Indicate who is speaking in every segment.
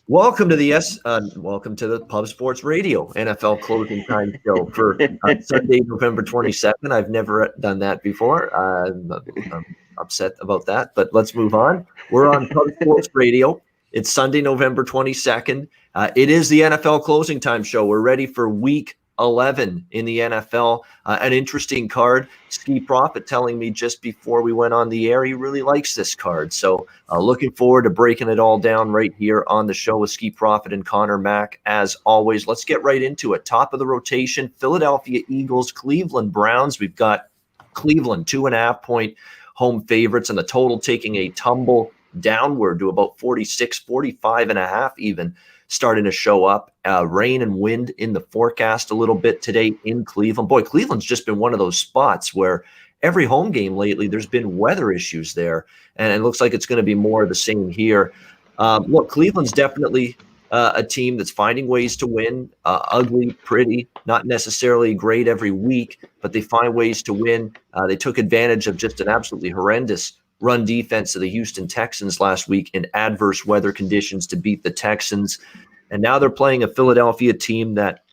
Speaker 1: Welcome to the Pub Sports Radio NFL Closing Time Show for Sunday, November 22nd. I've never done that before. I'm upset about that, but let's move on. We're on Pub Sports Radio. It's Sunday, November 22nd. It is the NFL Closing Time Show. We're ready for Week 11 in the NFL. An interesting card. Skee Profit telling me just before we went on the air he really likes this card. So looking forward to breaking it all down right here on the show with Skee Profit and Connor Mack. As always, let's get right into it. Top of the rotation, Philadelphia Eagles, Cleveland Browns. We've got Cleveland 2.5-point home favorites, and the total taking a tumble downward to about 46, 45.5 even, starting to show up. Rain and wind in the forecast a little bit today in Cleveland. Boy, Cleveland's just been one of those spots where every home game lately, there's been weather issues there, and it looks like it's going to be more of the same here. Look, Cleveland's definitely a team that's finding ways to win. Ugly, pretty, not necessarily great every week, but they find ways to win. They took advantage of just an absolutely horrendous run defense of the Houston Texans last week in adverse weather conditions to beat the Texans. And now they're playing a Philadelphia team that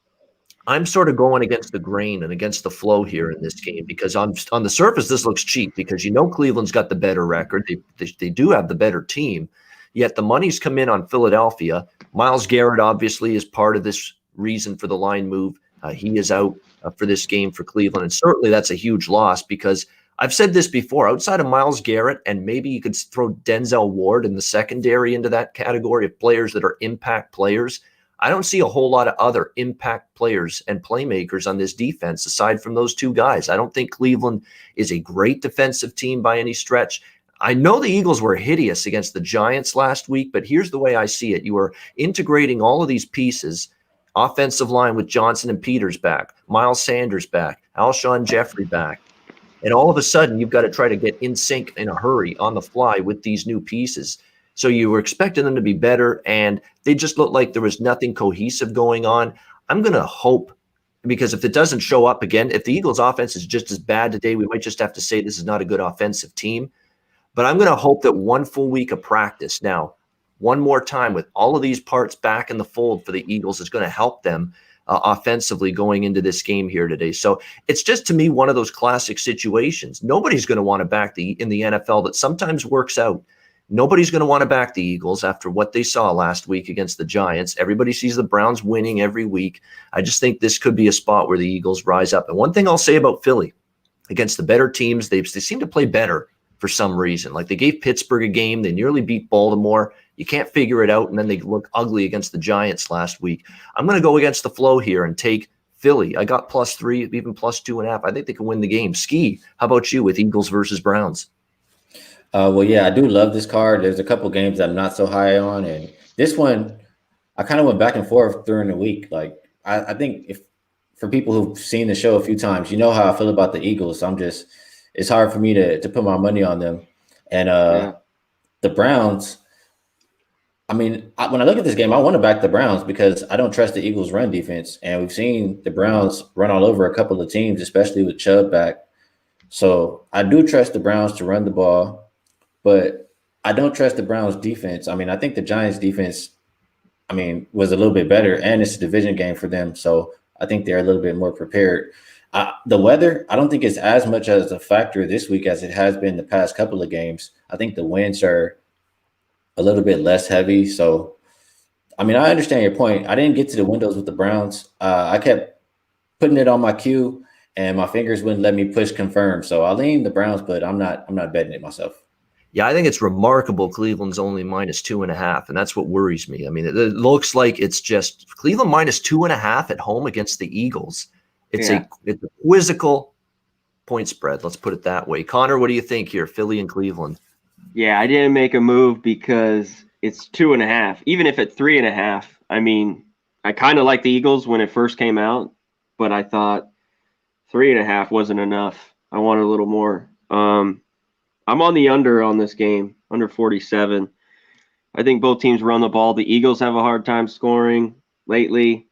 Speaker 1: I'm sort of going against the grain and against the flow here in this game, because on the surface, this looks cheap because Cleveland's got the better record. They do have the better team, yet the money's come in on Philadelphia. Myles Garrett obviously is part of this reason for the line move. He is out for this game for Cleveland, and certainly that's a huge loss because I've said this before, outside of Myles Garrett, and maybe you could throw Denzel Ward in the secondary into that category of players that are impact players. I don't see a whole lot of other impact players and playmakers on this defense aside from those two guys. I don't think Cleveland is a great defensive team by any stretch. I know the Eagles were hideous against the Giants last week, but here's the way I see it. You are integrating all of these pieces, offensive line with Johnson and Peters back, Miles Sanders back, Alshon Jeffrey back. And all of a sudden, you've got to try to get in sync in a hurry on the fly with these new pieces. So you were expecting them to be better, and they just looked like there was nothing cohesive going on. I'm going to hope, because if it doesn't show up again, if the Eagles' offense is just as bad today, we might just have to say this is not a good offensive team. But I'm going to hope that one full week of practice now, one more time with all of these parts back in the fold for the Eagles is going to help them offensively going into this game here today. So it's just, to me, one of those classic situations. Nobody's going to want to back in the NFL that sometimes works out. Nobody's going to want to back the Eagles after what they saw last week against the Giants. Everybody sees the Browns winning every week. I just think this could be a spot where the Eagles rise up. And one thing I'll say about Philly, against the better teams, they seem to play better for some reason. Like they gave Pittsburgh a game. They nearly beat Baltimore. You can't figure it out, and then they look ugly against the Giants last week. I'm going to go against the flow here and take Philly. I got +3, even +2.5. I think they can win the game. Skee, how about you with Eagles versus Browns?
Speaker 2: Well, yeah, I do love this card. There's a couple games I'm not so high on, and this one I kind of went back and forth during the week. Like I think if for people who've seen the show a few times, you know how I feel about the Eagles. So it's hard for me to put my money on them. And the Browns, I mean, when I look at this game, I want to back the Browns because I don't trust the Eagles' run defense. And we've seen the Browns run all over a couple of teams, especially with Chubb back. So I do trust the Browns to run the ball, but I don't trust the Browns' defense. I mean, I think the Giants' defense, was a little bit better, and it's a division game for them. So I think they're a little bit more prepared. The weather, I don't think it's as much as a factor this week as it has been the past couple of games. I think the winds are a little bit less heavy. So, I understand your point. I didn't get to the windows with the Browns. I kept putting it on my queue, and my fingers wouldn't let me push confirm. So I lean the Browns, but I'm not betting it myself.
Speaker 1: Yeah, I think it's remarkable Cleveland's only -2.5, and that's what worries me. I mean, it looks like it's just Cleveland -2.5 at home against the Eagles. It's a quizzical point spread. Let's put it that way. Connor, what do you think here, Philly and Cleveland?
Speaker 3: Yeah, I didn't make a move because it's 2.5. Even if at 3.5, I kind of like the Eagles when it first came out, but I thought 3.5 wasn't enough. I wanted a little more. I'm on the under on this game, under 47. I think both teams run the ball. The Eagles have a hard time scoring lately.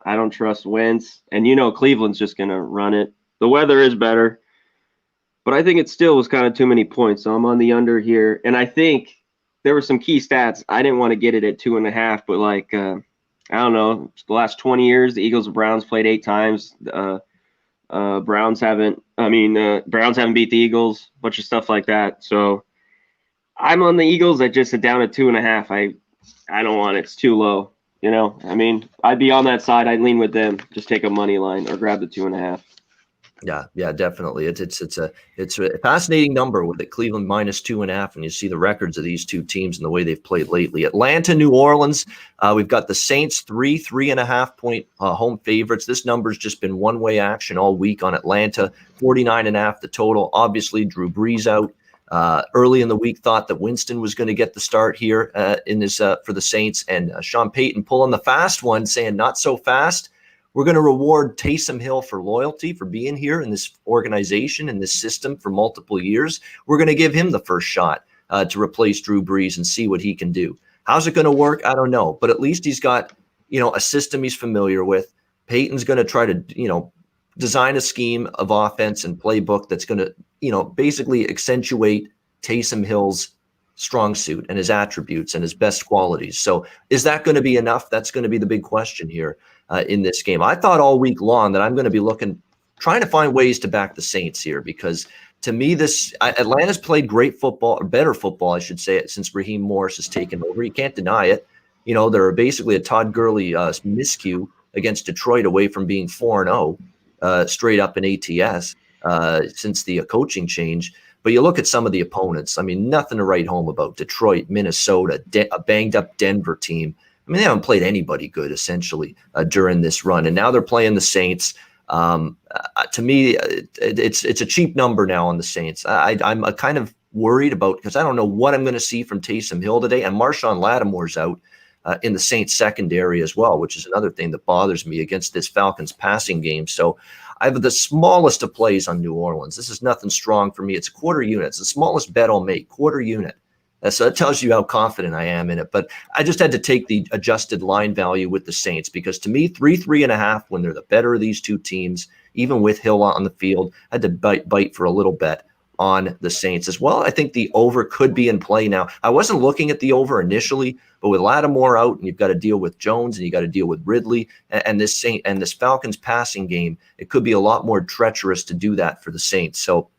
Speaker 3: I don't trust Wentz. And Cleveland's just going to run it. The weather is better. But I think it still was kind of too many points. So I'm on the under here. And I think there were some key stats. I didn't want to get it at 2.5, but like I don't know, the last 20 years, the Eagles and Browns played 8 times. Browns haven't beat the Eagles, a bunch of stuff like that. So I'm on the Eagles at just down at 2.5. I don't want it. It's too low. You know, I mean, I'd be on that side. I'd lean with them. Just take a money line or grab the 2.5.
Speaker 1: Yeah, definitely. It's a fascinating number with it. Cleveland minus 2.5, and you see the records of these two teams and the way they've played lately. Atlanta, New Orleans. We've got the Saints 3.5 point home favorites. This number's just been one-way action all week on Atlanta. 49.5 the total. Obviously, Drew Brees out. Early in the week, thought that Winston was going to get the start here in this for the Saints, and Sean Payton pulling the fast one, saying not so fast. We're going to reward Taysom Hill for loyalty, for being here in this organization, in this system for multiple years. We're going to give him the first shot to replace Drew Brees and see what he can do. How's it going to work? I don't know, but at least he's got, a system he's familiar with. Payton's going to try to, design a scheme of offense and playbook that's going to, basically accentuate Taysom Hill's strong suit and his attributes and his best qualities. So is that going to be enough? That's going to be the big question here in this game. I thought all week long that I'm going to be trying to find ways to back the Saints here, because to me, Atlanta's played great football, or better football, I should say, since Raheem Morris has taken over. You can't deny it. They're basically a Todd Gurley miscue against Detroit, away from being 4-0 straight up in ATS since the coaching change. But you look at some of the opponents. I mean, nothing to write home about. Detroit, Minnesota, a banged-up Denver team. I mean, they haven't played anybody good, essentially, during this run. And now they're playing the Saints. To me, it's a cheap number now on the Saints. I'm kind of worried about, because I don't know what I'm going to see from Taysom Hill today. And Marshawn Lattimore's out in the Saints secondary as well, which is another thing that bothers me against this Falcons passing game. So I have the smallest of plays on New Orleans. This is nothing strong for me. It's quarter unit. It's the smallest bet I'll make, quarter unit. So that tells you how confident I am in it. But I just had to take the adjusted line value with the Saints, because to me, 3.5, when they're the better of these two teams, even with Hill on the field, I had to bite for a little bet on the Saints as well. I think the over could be in play now. I wasn't looking at the over initially, but with Lattimore out, and you've got to deal with Jones, and you got to deal with Ridley, and this Falcons passing game, it could be a lot more treacherous to do that for the Saints. So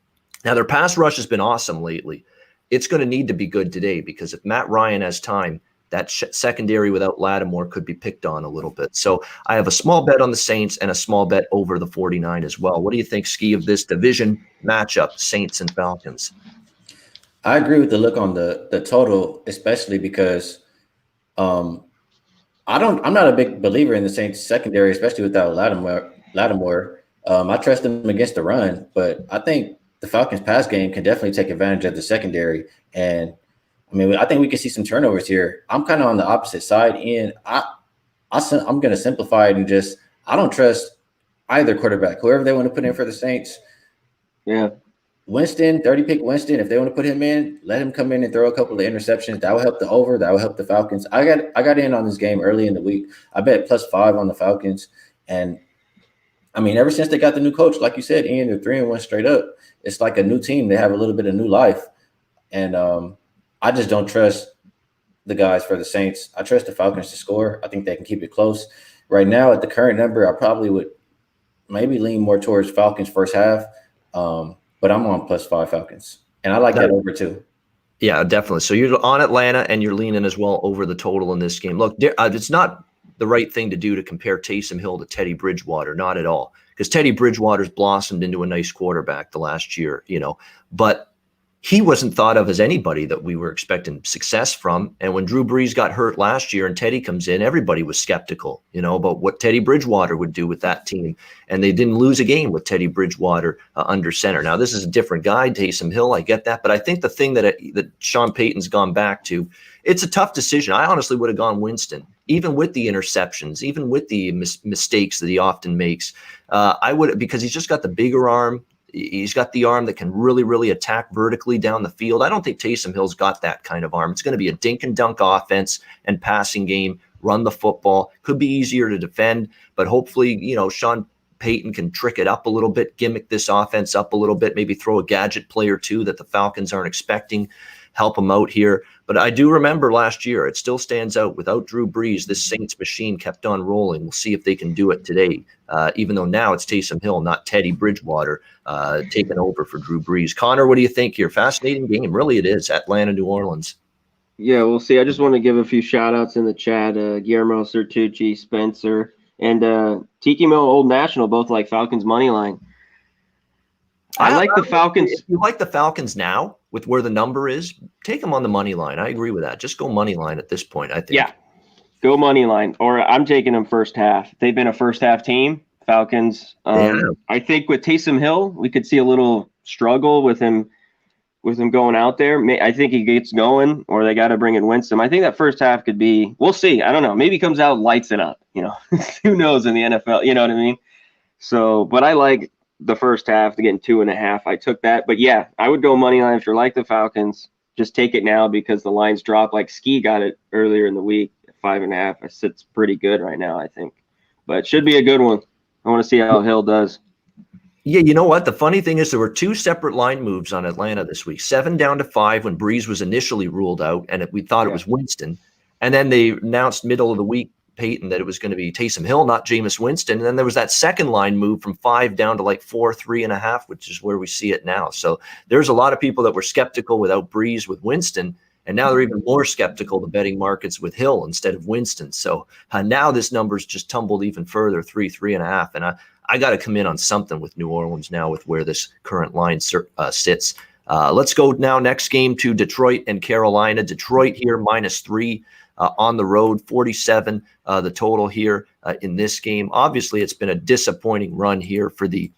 Speaker 1: now their pass rush has been awesome lately. It's going to need to be good today, because if Matt Ryan has time, that secondary without Lattimore could be picked on a little bit. So I have a small bet on the Saints and a small bet over the 49 as well. What do you think, Skee, of this division matchup, Saints and Falcons?
Speaker 2: I agree with the look on the total, especially because I'm not a big believer in the Saints secondary, especially without Lattimore. I trust them against the run, but I think the Falcons pass game can definitely take advantage of the secondary. And I mean, I think we could see some turnovers here. I'm kind of on the opposite side, and I'm going to simplify it and just, I don't trust either quarterback, whoever they want to put in for the Saints.
Speaker 3: Yeah.
Speaker 2: Winston, 30-pick Winston, if they want to put him in, let him come in and throw a couple of interceptions. That will help the over. That will help the Falcons. I got in on this game early in the week. I bet +5 on the Falcons. And I mean, ever since they got the new coach, like you said, Ian, they're 3-1 straight up. It's like a new team. They have a little bit of new life. And I just don't trust the guys for the Saints. I trust the Falcons to score. I think they can keep it close. Right now, at the current number, I probably would maybe lean more towards Falcons first half. But I'm on +5 Falcons. And I like that over too.
Speaker 1: Yeah, definitely. So you're on Atlanta, and you're leaning as well over the total in this game. Look, it's not the right thing to do to compare Taysom Hill to Teddy Bridgewater, not at all, because Teddy Bridgewater's blossomed into a nice quarterback the last year, but he wasn't thought of as anybody that we were expecting success from. And when Drew Brees got hurt last year and Teddy comes in, everybody was skeptical, about what Teddy Bridgewater would do with that team. And they didn't lose a game with Teddy Bridgewater under center. Now, this is a different guy, Taysom Hill. I get that. But I think the thing that Sean Payton's gone back to, it's a tough decision. I honestly would have gone Winston, even with the interceptions, even with the mistakes that he often makes. I would, because he's just got the bigger arm. He's got the arm that can really, really attack vertically down the field. I don't think Taysom Hill's got that kind of arm. It's going to be a dink and dunk offense and passing game, run the football. Could be easier to defend, but hopefully, Sean Payton can trick it up a little bit, gimmick this offense up a little bit, maybe throw a gadget play or two that the Falcons aren't expecting. help them out here. But I do remember last year, it still stands out. Without Drew Brees, this Saints machine kept on rolling. We'll see if they can do it today, even though now it's Taysom Hill, not Teddy Bridgewater, taking over for Drew Brees. Connor, what do you think here? Fascinating game. Really it is. Atlanta, New Orleans.
Speaker 3: Yeah, we'll see. I just want to give a few shout-outs in the chat. Guillermo, Sertucci, Spencer, and Tiki Mo, Old National, both like Falcons money line. I like the Falcons.
Speaker 1: If you like the Falcons now with where the number is, take them on the money line. I agree with that. Just go money line at this point, I think.
Speaker 3: Yeah, go money line. Or I'm taking them first half. They've been a first half team, Falcons. I think with Taysom Hill, we could see a little struggle with him going out there. I think he gets going, or they got to bring in Winston. I think that first half could be, we'll see. I don't know. Maybe he comes out, lights it up, who knows in the NFL, you know what I mean? So, but I like the first half to get 2.5. I took that, but yeah, I would go money line if you're like the Falcons. Just take it now because the lines drop. Like Skee got it earlier in the week at 5.5. It's pretty good right now, I think, but it should be a good one. I want to see how Hill does.
Speaker 1: Yeah, you know what? The funny thing is there were 2 separate line moves on Atlanta this week. 7 down to 5 when Breeze was initially ruled out, and we thought it was Winston. And then they announced middle of the week, Peyton, that it was going to be Taysom Hill, not Jameis Winston. And then there was that second line move from 5 down to like 4, 3.5, which is where we see it now. So there's a lot of people that were skeptical without Breeze with Winston, and now they're even more skeptical, the betting markets, with Hill instead of Winston. So now this number's just tumbled even further, 3, 3.5. And I got to come in on something with New Orleans now with where this current line sits. Let's go now next game to Detroit and Carolina. Detroit here -3 on the road, 47 the total here in this game. Obviously, it's been a disappointing run here for the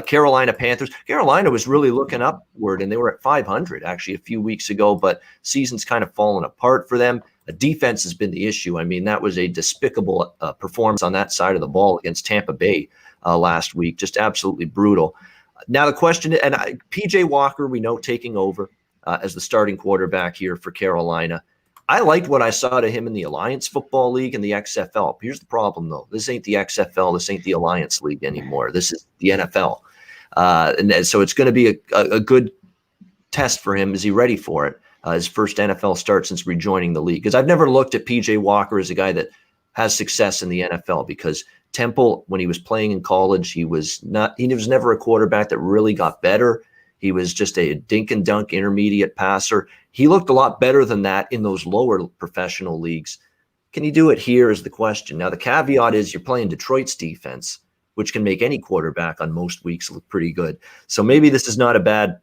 Speaker 1: Carolina Panthers. Carolina was really looking upward, and they were at 500 actually a few weeks ago, but season's kind of fallen apart for them. Defense has been the issue. I mean, that was a despicable performance on that side of the ball against Tampa Bay last week. Just absolutely brutal. Now the question, and PJ Walker, we know, taking over as the starting quarterback here for Carolina. I liked what I saw to him in the Alliance Football League and the XFL. Here's the problem, though. This ain't the XFL. This ain't the Alliance League anymore. This is the NFL. And so it's going to be a good test for him. Is he ready for it? His first NFL start since rejoining the league. Because I've never looked at PJ Walker as a guy that has success in the NFL, because Temple, when he was playing in college, he was never a quarterback that really got better. He was just a dink and dunk intermediate passer. He looked a lot better than that in those lower professional leagues. Can he do it here is the question. Now, the caveat is you're playing Detroit's defense, which can make any quarterback on most weeks look pretty good. So maybe this is not a bad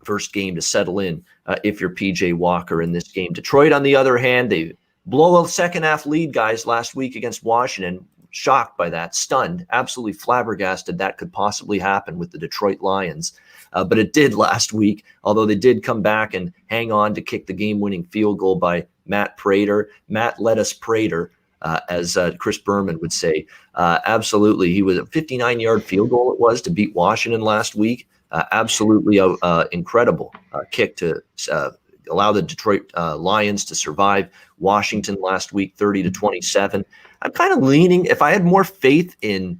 Speaker 1: first game to settle in if you're PJ Walker in this game. Detroit, on the other hand, they blow a second half lead, guys, last week against Washington. Shocked by that, stunned, absolutely flabbergasted that could possibly happen with the Detroit Lions. But it did last week, although they did come back and hang on to kick the game-winning field goal by Matt Prater. Matt let us Prater, as Chris Berman would say. Absolutely. He was a 59-yard field goal it was to beat Washington last week. Absolutely incredible kick to allow the Detroit Lions to survive Washington last week, 30-27. I'm kind of leaning, if I had more faith in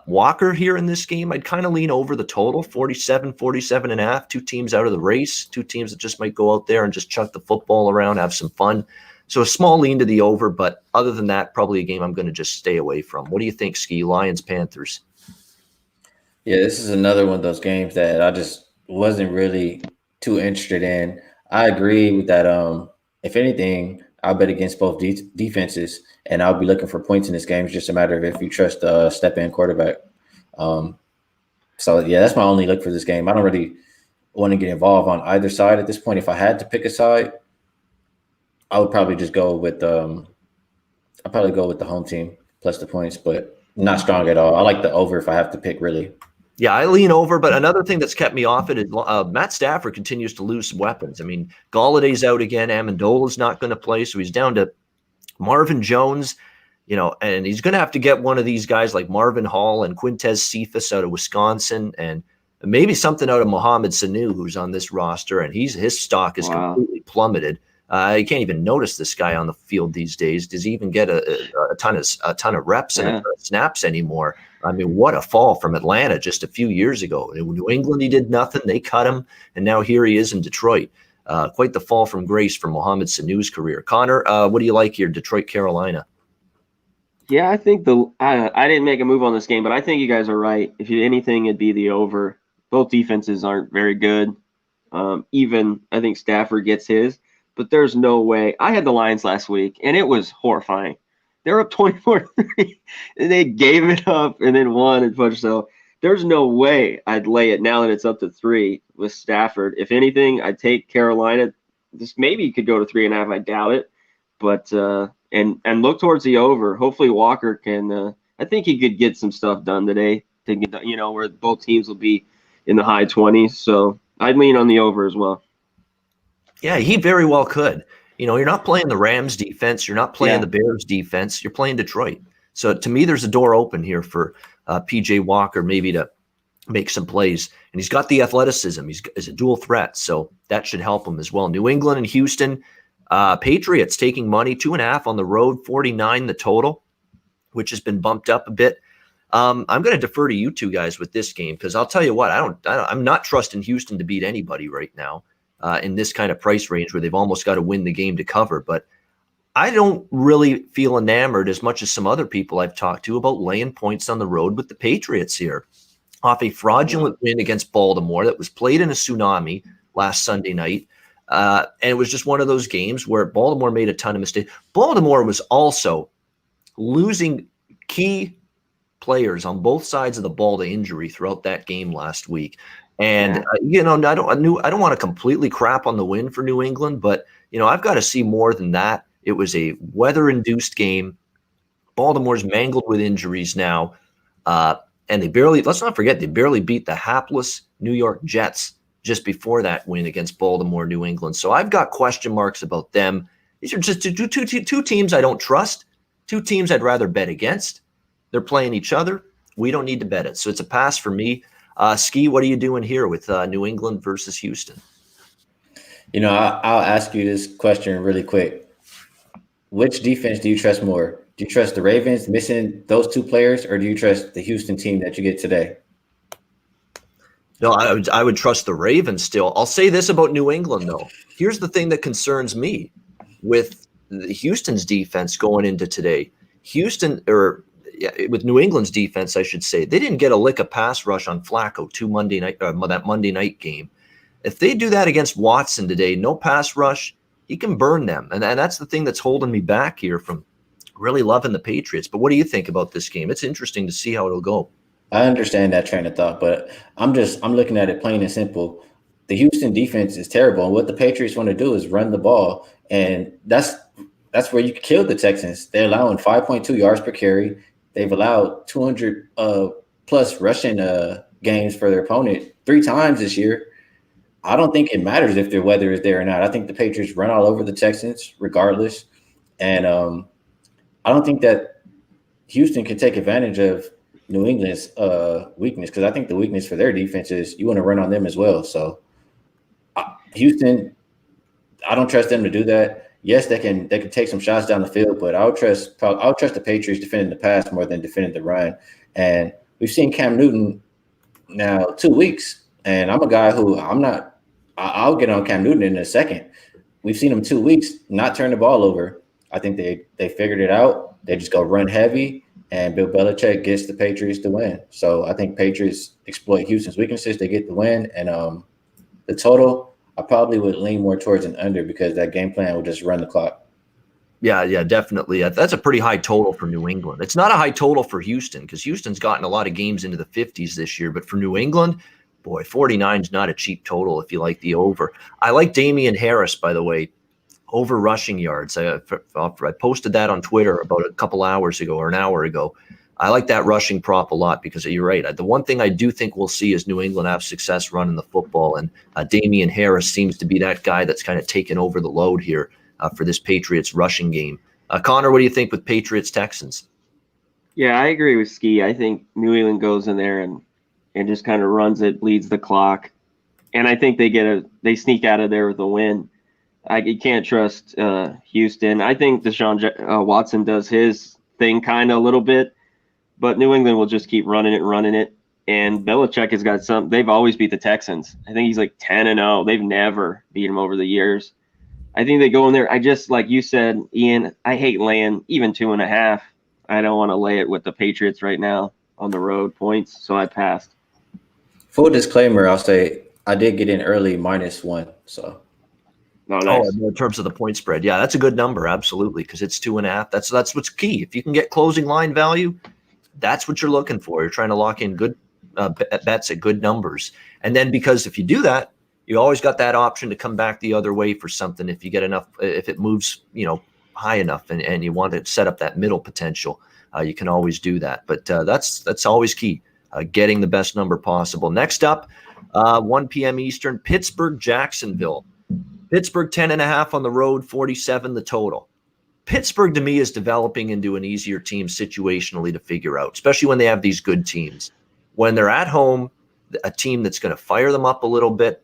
Speaker 1: Walker here in this game, I'd kind of lean over the total, 47.5. 2 teams out of the race, 2 teams that just might go out there and just chuck the football around, have some fun. So a small lean to the over, but other than that, probably a game I'm going to just stay away from. What do you think, Skee? Lions, Panthers?
Speaker 2: Yeah, this is another one of those games that I just wasn't really too interested in. I agree with that. If anything, I'll bet against both defenses, and I'll be looking for points in this game. It's just a matter of if you trust the step-in quarterback. So, yeah, that's my only look for this game. I don't really want to get involved on either side at this point. If I had to pick a side, I would probably just go with I'll probably go with the home team plus the points, but not strong at all. I like the over if I have to pick, really.
Speaker 1: Yeah, I lean over, but another thing that's kept me off it is Matt Stafford continues to lose weapons. I mean, Galladay's out again. Amendola's not going to play, so he's down to Marvin Jones, and he's going to have to get one of these guys like Marvin Hall and Quintez Cephas out of Wisconsin, and maybe something out of Mohamed Sanu, who's on this roster, and his stock is completely plummeted. You can't even notice this guy on the field these days. Does he even get a ton of reps and a ton of snaps anymore? I mean, what a fall from Atlanta just a few years ago. In New England, he did nothing. They cut him, and now here he is in Detroit. Quite the fall from grace for Mohamed Sanu's career. Connor, what do you like here? Detroit, Carolina.
Speaker 3: Yeah, I think I didn't make a move on this game, but I think you guys are right. If anything, it'd be the over. Both defenses aren't very good. Even I think Stafford gets his, but there's no way. I had the Lions last week, and it was horrifying. They're up 24-3, and they gave it up and then won and punched. So there's no way I'd lay it now that it's up to 3 with Stafford. If anything, I'd take Carolina. This maybe could go to 3.5. I doubt it, but and look towards the over. Hopefully Walker can. I think he could get some stuff done today to get where both teams will be in the high 20s. So I'd lean on the over as well.
Speaker 1: Yeah, he very well could. You're not playing the Rams defense. You're not playing the Bears defense. You're playing Detroit. So to me, there's a door open here for P.J. Walker maybe to make some plays. And he's got the athleticism. He's a dual threat. So that should help him as well. New England and Houston, Patriots taking money, 2.5 on the road, 49 the total, which has been bumped up a bit. I'm going to defer to you two guys with this game because I'll tell you what, I'm not trusting Houston to beat anybody right now. In this kind of price range where they've almost got to win the game to cover. But I don't really feel enamored as much as some other people I've talked to about laying points on the road with the Patriots here. Off a fraudulent win against Baltimore that was played in a tsunami last Sunday night. And it was just one of those games where Baltimore made a ton of mistakes. Baltimore was also losing key players on both sides of the ball to injury throughout that game last week. And, I don't want to completely crap on the win for New England, but, I've got to see more than that. It was a weather-induced game. Baltimore's mangled with injuries now. And let's not forget, they barely beat the hapless New York Jets just before that win against Baltimore, New England. So I've got question marks about them. These are just two teams I don't trust, 2 teams I'd rather bet against. They're playing each other. We don't need to bet it. So it's a pass for me. Skee, what are you doing here with New England versus Houston?
Speaker 2: I'll ask you this question really quick. Which defense do you trust more? Do you trust the Ravens missing those 2 players, or do you trust the Houston team that you get today?
Speaker 1: No, I would trust the Ravens still. I'll say this about New England, though. Here's the thing that concerns me with Houston's defense going into today. With New England's defense, I should say, they didn't get a lick of pass rush on Flacco that Monday night game. If they do that against Watson today, no pass rush, he can burn them. And that's the thing that's holding me back here from really loving the Patriots. But what do you think about this game? It's interesting to see how it'll go.
Speaker 2: I understand that train of thought, but I'm looking at it plain and simple. The Houston defense is terrible, and what the Patriots want to do is run the ball, and that's where you kill the Texans. They're allowing 5.2 yards per carry. They've allowed 200 plus rushing games for their opponent 3 times this year. I don't think it matters if their weather is there or not. I think the Patriots run all over the Texans regardless. And I don't think that Houston can take advantage of New England's weakness, because I think the weakness for their defense is you want to run on them as well. So Houston, I don't trust them to do that. Yes, they can take some shots down the field, but I'll trust the Patriots defending the pass more than defending the run. And we've seen Cam Newton now 2 weeks, and I'm a guy who I'll get on Cam Newton in a second. We've seen him 2 weeks not turn the ball over. I think they figured it out. They just go run heavy, and Bill Belichick gets the Patriots to win. So I think Patriots exploit Houston's weaknesses. They get the win, and the total, I probably would lean more towards an under because that game plan would just run the clock.
Speaker 1: Yeah, definitely. That's a pretty high total for New England. It's not a high total for Houston because Houston's gotten a lot of games into the 50s this year. But for New England, boy, 49 is not a cheap total if you like the over. I like Damian Harris, by the way, over rushing yards. I posted that on Twitter about a couple hours ago or an hour ago. I like that rushing prop a lot because you're right. The one thing I do think we'll see is New England have success running the football, and Damian Harris seems to be that guy that's kind of taken over the load here for this Patriots rushing game. Connor, what do you think with Patriots-Texans?
Speaker 3: Yeah, I agree with Skee. I think New England goes in there and just kind of runs it, bleeds the clock, and I think they sneak out of there with a win. You can't trust Houston. I think Deshaun Watson does his thing kind of a little bit, but New England will just keep running it. And Belichick has got some. They've always beat the Texans. I think he's like 10-0. They've never beat him over the years. I think they go in there. I just, like you said, Ian, I hate laying even 2.5. I don't want to lay it with the Patriots right now on the road points, so I passed.
Speaker 2: Full disclaimer, I'll say I did get in early -1, so.
Speaker 3: Oh, nice.
Speaker 1: In terms of the point spread, yeah, that's a good number, absolutely, because it's 2.5. That's what's key. If you can get closing line value, that's what you're looking for. You're trying to lock in good bets at good numbers, and then because if you do that, you always got that option to come back the other way for something if you get enough, if it moves, high enough, and you want to set up that middle potential, you can always do that. But that's always key, getting the best number possible. Next up, 1 p.m. Eastern, Pittsburgh, Jacksonville. Pittsburgh 10.5 on the road, 47 the total. Pittsburgh to me is developing into an easier team situationally to figure out, especially when they have these good teams. When they're at home, a team that's going to fire them up a little bit,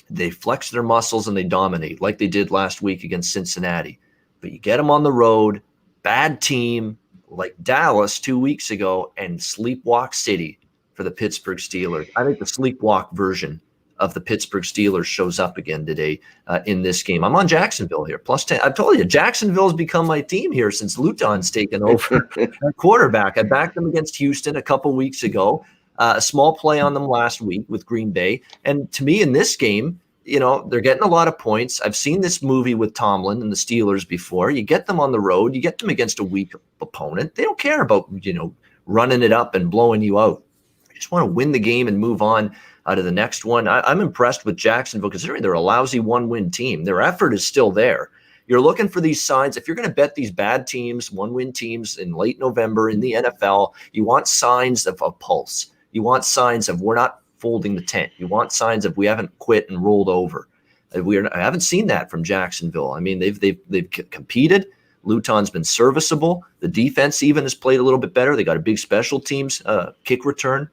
Speaker 1: they flex their muscles and they dominate like they did last week against Cincinnati. But you get them on the road, bad team like Dallas 2 weeks ago, and sleepwalk city for the Pittsburgh Steelers. I think the sleepwalk version of the Pittsburgh Steelers shows up again today in this game. I'm on Jacksonville here, +10. I've told you, Jacksonville's become my team here since Luton's taken over quarterback. I backed them against Houston a couple weeks ago. A small play on them last week with Green Bay. And to me in this game, they're getting a lot of points. I've seen this movie with Tomlin and the Steelers before. You get them on the road, you get them against a weak opponent. They don't care about, running it up and blowing you out. They just want to win the game and move on to the next one. I'm impressed with Jacksonville considering they're a lousy 1-win team. Their effort is still there. You're looking for these signs. If you're going to bet these bad teams, 1-win teams in late November in the NFL, you want signs of a pulse. You want signs of we're not folding the tent. You want signs of we haven't quit and rolled over. I haven't seen that from Jacksonville. I mean, they've competed. Luton's been serviceable. The defense even has played a little bit better. They got a big special teams kick return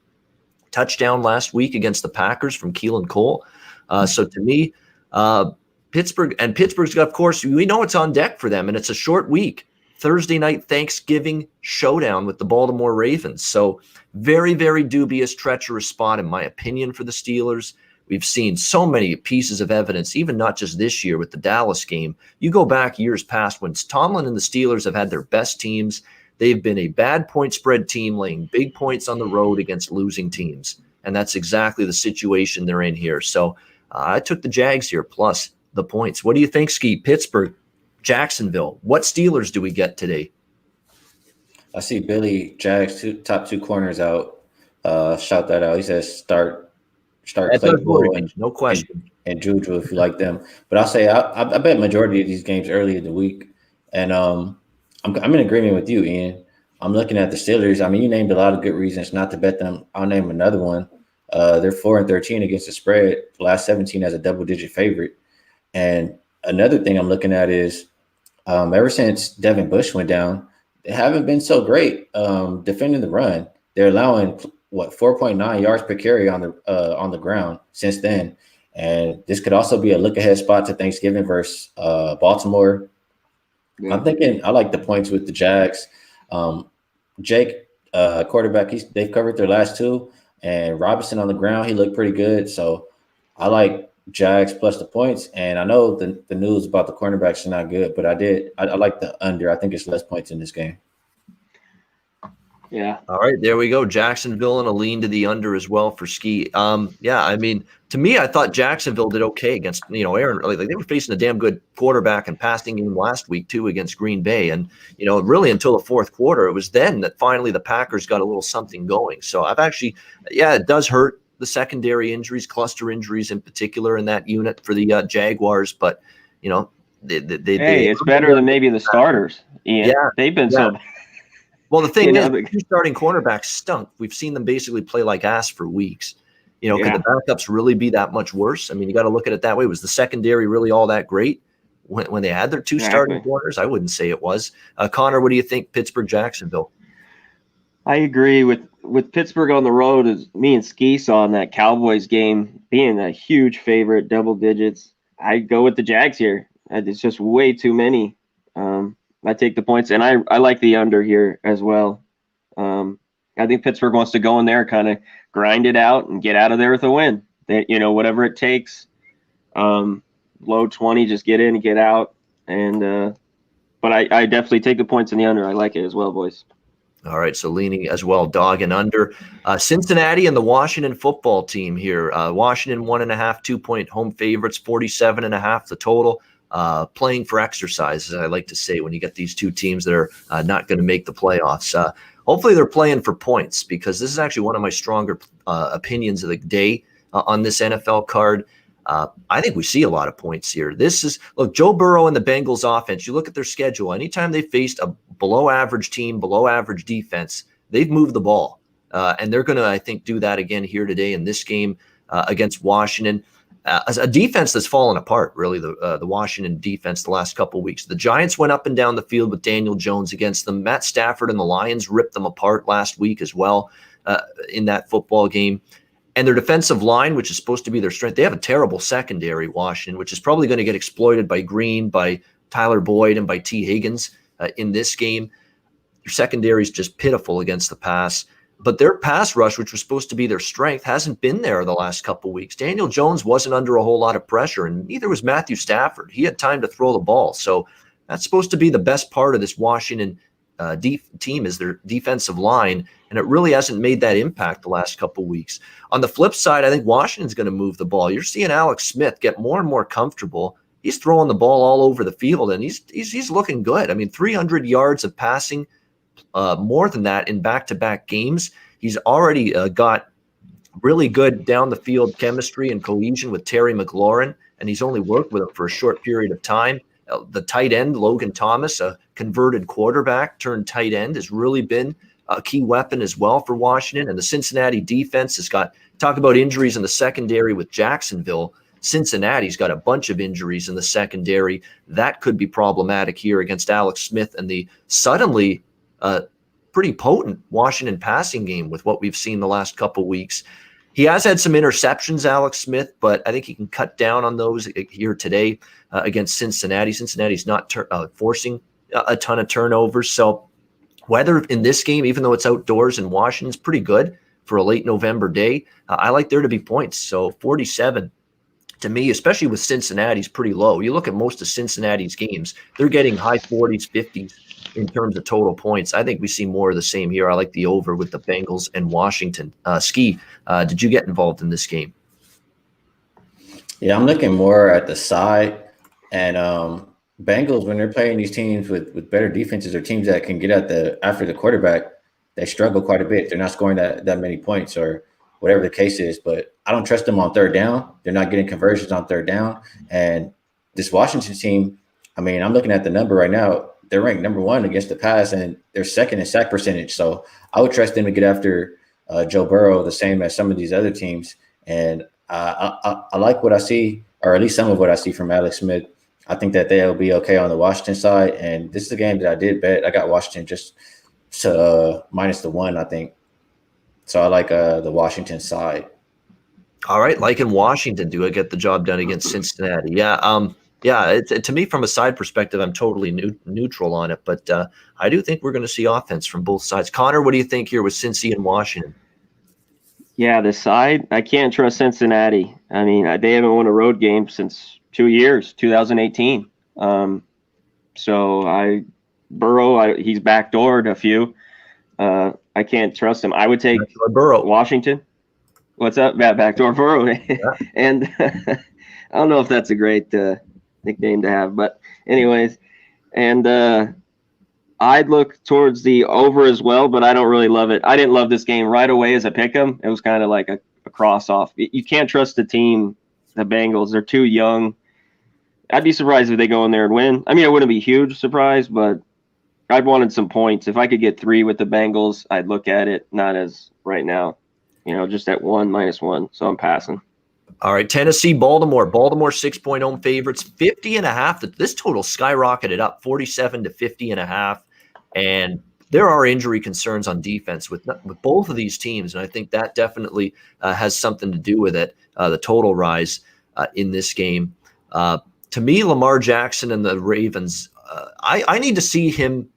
Speaker 1: touchdown last week against the Packers from Keelan Cole. So to me, Pittsburgh's got, of course, we know it's on deck for them, and it's a short week. Thursday night Thanksgiving showdown with the Baltimore Ravens. So very, very dubious, treacherous spot, in my opinion, for the Steelers. We've seen so many pieces of evidence, even not just this year with the Dallas game. You go back years past when Tomlin and the Steelers have had their best teams. They've been a bad point spread team laying big points on the road against losing teams. And that's exactly the situation they're in here. So I took the Jags here plus the points. What do you think, Skee? Pittsburgh, Jacksonville. What Steelers do we get today?
Speaker 2: I see Billy Jags top two corners out. Shout that out. He says start Claypool and
Speaker 1: no question.
Speaker 2: And Juju if you like them. But I'll say I bet majority of these games early in the week. And I'm in agreement with you, Ian. I'm looking at the Steelers. I mean, you named a lot of good reasons not to bet them. I'll name another one. They're 4-13 against the spread. The last 17 as a double-digit favorite. And another thing I'm looking at is ever since Devin Bush went down, they haven't been so great defending the run. They're allowing 4.9 yards per carry on the ground since then. And this could also be a look-ahead spot to Thanksgiving versus Baltimore. Yeah. I'm thinking I like the points with the Jags. Jake, quarterback, they've covered their last two. And Robinson on the ground, he looked pretty good. So I like Jags plus the points. And I know the news about the cornerbacks are not good, but I like the under. I think it's less points in this game.
Speaker 3: Yeah.
Speaker 1: All right, there we go. Jacksonville and a lean to the under as well for Skee. Yeah, I mean, to me, I thought Jacksonville did okay against, Aaron. Like they were facing a damn good quarterback and passing game last week too against Green Bay. And, really until the fourth quarter, it was then that finally the Packers got a little something going. So it does hurt the secondary injuries, cluster injuries in particular in that unit for the Jaguars. But,
Speaker 3: it's better than maybe the starters. Ian. Yeah, they've been so.
Speaker 1: Well, the thing is, the starting cornerbacks stunk. We've seen them basically play like ass for weeks. Could the backups really be that much worse? I mean, you got to look at it that way. Was the secondary really all that great when they had their two starting corners? I wouldn't say it was. Connor, what do you think? Pittsburgh, Jacksonville.
Speaker 3: I agree with Pittsburgh on the road. As me and Skee saw in that Cowboys game, being a huge favorite, double digits. I go with the Jags here. It's just way too many. I take the points, and I like the under here as well. I think Pittsburgh wants to go in there, kind of grind it out and get out of there with a win. Whatever it takes, low 20, just get in and get out. And but I definitely take the points in the under. I like it as well, boys.
Speaker 1: All right, so leaning as well, dog and under. Cincinnati and the Washington football team here. Washington 1.5, 2-point home favorites, 47.5 the total. Playing for exercise, as I like to say, when you get these two teams that are not going to make the playoffs. Hopefully they're playing for points, because this is actually one of my stronger opinions of the day on this NFL card. I think we see a lot of points here. Look, Joe Burrow and the Bengals offense, you look at their schedule, anytime they faced a below average team, below average defense, they've moved the ball. And they're going to, I think, do that again here today in this game against Washington. As a defense that's fallen apart, really, the Washington defense the last couple of weeks. The Giants went up and down the field with Daniel Jones against them. Matt Stafford and the Lions ripped them apart last week as well in that football game. And their defensive line, which is supposed to be their strength, they have a terrible secondary, Washington, which is probably going to get exploited by Green, by Tyler Boyd, and by T. Higgins in this game. Their secondary is just pitiful against the pass. But their pass rush, which was supposed to be their strength, hasn't been there the last couple of weeks. Daniel Jones wasn't under a whole lot of pressure, and neither was Matthew Stafford. He had time to throw the ball. So that's supposed to be the best part of this Washington team, is their defensive line, and it really hasn't made that impact the last couple of weeks. On the flip side, I think Washington's going to move the ball. You're seeing Alex Smith get more and more comfortable. He's throwing the ball all over the field, and he's looking good. I mean, 300 yards of passing, more than that in back-to-back games. He's already got really good down the field chemistry and cohesion with Terry McLaurin, and he's only worked with him for a short period of time. The tight end, Logan Thomas, a converted quarterback turned tight end, has really been a key weapon as well for Washington. And the Cincinnati defense has got, talk about injuries in the secondary with Jacksonville. Cincinnati's got a bunch of injuries in the secondary. That could be problematic here against Alex Smith and the suddenly pretty potent Washington passing game with what we've seen the last couple weeks. He has had some interceptions, Alex Smith, but I think he can cut down on those here today against Cincinnati. Cincinnati's not forcing a ton of turnovers. So weather in this game, even though it's outdoors in Washington, is pretty good for a late November day. I like there to be points. So 47 to me, especially with Cincinnati's pretty low. You look at most of Cincinnati's games, they're getting high 40s, 50s in terms of total points. I think we see more of the same here. I like the over with the Bengals and Washington. Skee, did you get involved in this game?
Speaker 2: Yeah, I'm looking more at the side. And Bengals, when they're playing these teams with better defenses or teams that can get after the quarterback, they struggle quite a bit. They're not scoring that many points or whatever the case is. But I don't trust them on third down. They're not getting conversions on third down. And this Washington team, I mean, I'm looking at the number right now. They're ranked number 1 against the pass, and they're second in sack percentage. So I would trust them to get after Joe Burrow the same as some of these other teams. And I like what I see, or at least some of what I see from Alex Smith. I think that they'll be okay on the Washington side. And this is a game that I did bet. I got Washington just to minus the 1, I think. So I like the Washington side.
Speaker 1: All right, like in Washington, do I get the job done against Cincinnati? Yeah. Yeah, to me, from a side perspective, I'm totally neutral on it. But I do think we're going to see offense from both sides. Connor, what do you think here with Cincy and Washington?
Speaker 3: Yeah, the side, I can't trust Cincinnati. I mean, they haven't won a road game since 2 years, 2018. So Burrow, he's backdoored a few. I can't trust him. I would take
Speaker 1: Burrow.
Speaker 3: Washington. What's up? Backdoor Burrow. Yeah. And I don't know if that's a great nickname to have, but anyways, and I'd look towards the over as well, but I don't really love it. I didn't love this game right away as a pick 'em. It was kind of like a cross off. You can't trust the team, the Bengals. They're too young. I'd be surprised if they go in there and win. I mean, it wouldn't be a huge surprise, but I'd wanted some points. If I could get 3 with the Bengals, I'd look at it, not as right now, just at 1 -1. So I'm passing.
Speaker 1: All right, Tennessee, Baltimore. Baltimore 6-point home favorites, 50.5. This total skyrocketed up 47 to 50.5. And there are injury concerns on defense with both of these teams. And I think that definitely has something to do with it, the total rise in this game. To me, Lamar Jackson and the Ravens, I need to see him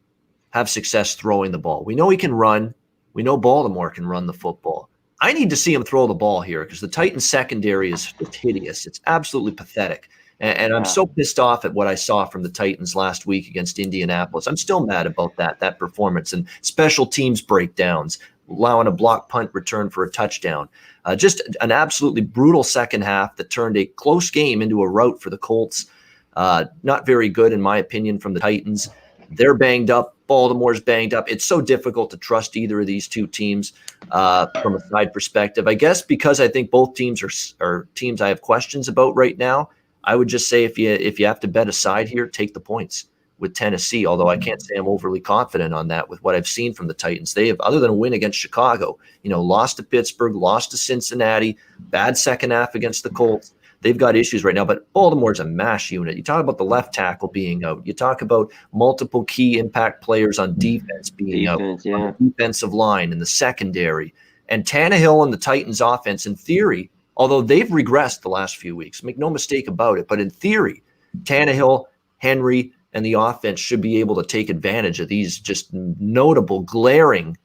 Speaker 1: have success throwing the ball. We know he can run. We know Baltimore can run the football. I need to see him throw the ball here because the Titans secondary is just hideous. It's absolutely pathetic. And I'm so pissed off at what I saw from the Titans last week against Indianapolis. I'm still mad about that performance and special teams breakdowns, allowing a block punt return for a touchdown. Just an absolutely brutal second half that turned a close game into a rout for the Colts. Not very good, in my opinion, from the Titans. They're banged up. Baltimore's banged up. It's so difficult to trust either of these two teams from a side perspective. I guess because I think both teams are teams I have questions about right now. I would just say if you have to bet a side here, take the points with Tennessee, although I can't say I'm overly confident on that with what I've seen from the Titans. They have, other than a win against Chicago, lost to Pittsburgh, lost to Cincinnati, bad second half against the Colts. They've got issues right now, but Baltimore's a mash unit. You talk about the left tackle being out. You talk about multiple key impact players on defense being out, on the defensive line and the secondary. And Tannehill and the Titans offense, in theory, although they've regressed the last few weeks, make no mistake about it, but in theory, Tannehill, Henry, and the offense should be able to take advantage of these just notable, glaring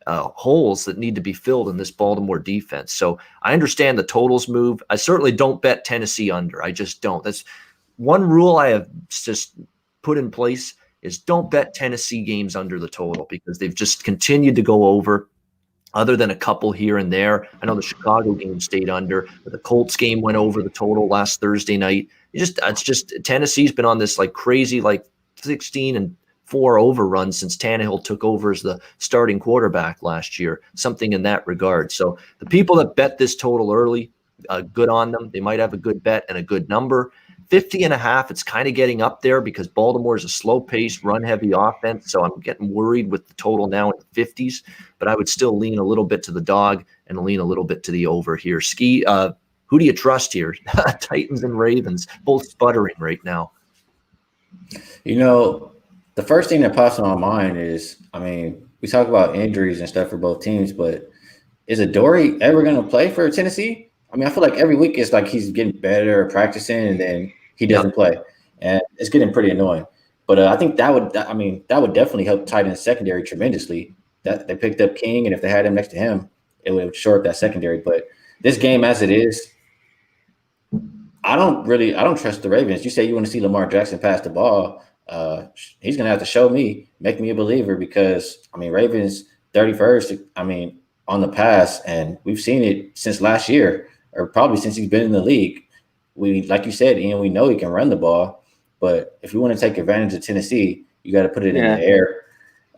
Speaker 1: holes that need to be filled in this Baltimore defense. So I understand the totals move. I certainly don't bet Tennessee under. I just don't. That's one rule I have just put in place is don't bet Tennessee games under the total because they've just continued to go over. Other than a couple here and there. I know the Chicago game stayed under, but the Colts game went over the total last Thursday night. It's just Tennessee's been on this crazy 16-4 overrun since Tannehill took over as the starting quarterback last year, something in that regard. So the people that bet this total early, good on them. They might have a good bet and a good number. 50.5, it's kind of getting up there because Baltimore is a slow-paced, run-heavy offense, so I'm getting worried with the total now in the 50s, but I would still lean a little bit to the dog and lean a little bit to the over here. Skee, who do you trust here? Titans and Ravens, both sputtering right now.
Speaker 2: The first thing that pops in my mind is, we talk about injuries and stuff for both teams, but is Adoree ever going to play for Tennessee? I feel like every week it's like he's getting better at practicing and then he doesn't play. And it's getting pretty annoying. But I think that would definitely help Titans secondary tremendously. That they picked up King, and if they had him next to him, it would shore up that secondary. But this game as it is, I don't trust the Ravens. You say you want to see Lamar Jackson pass the ball. He's going to have to show me, make me a believer because, Ravens 31st, on the pass, and we've seen it since last year. Or probably since he's been in the league. Like you said, Ian, we know he can run the ball, but if you want to take advantage of Tennessee, you got to put it in the air.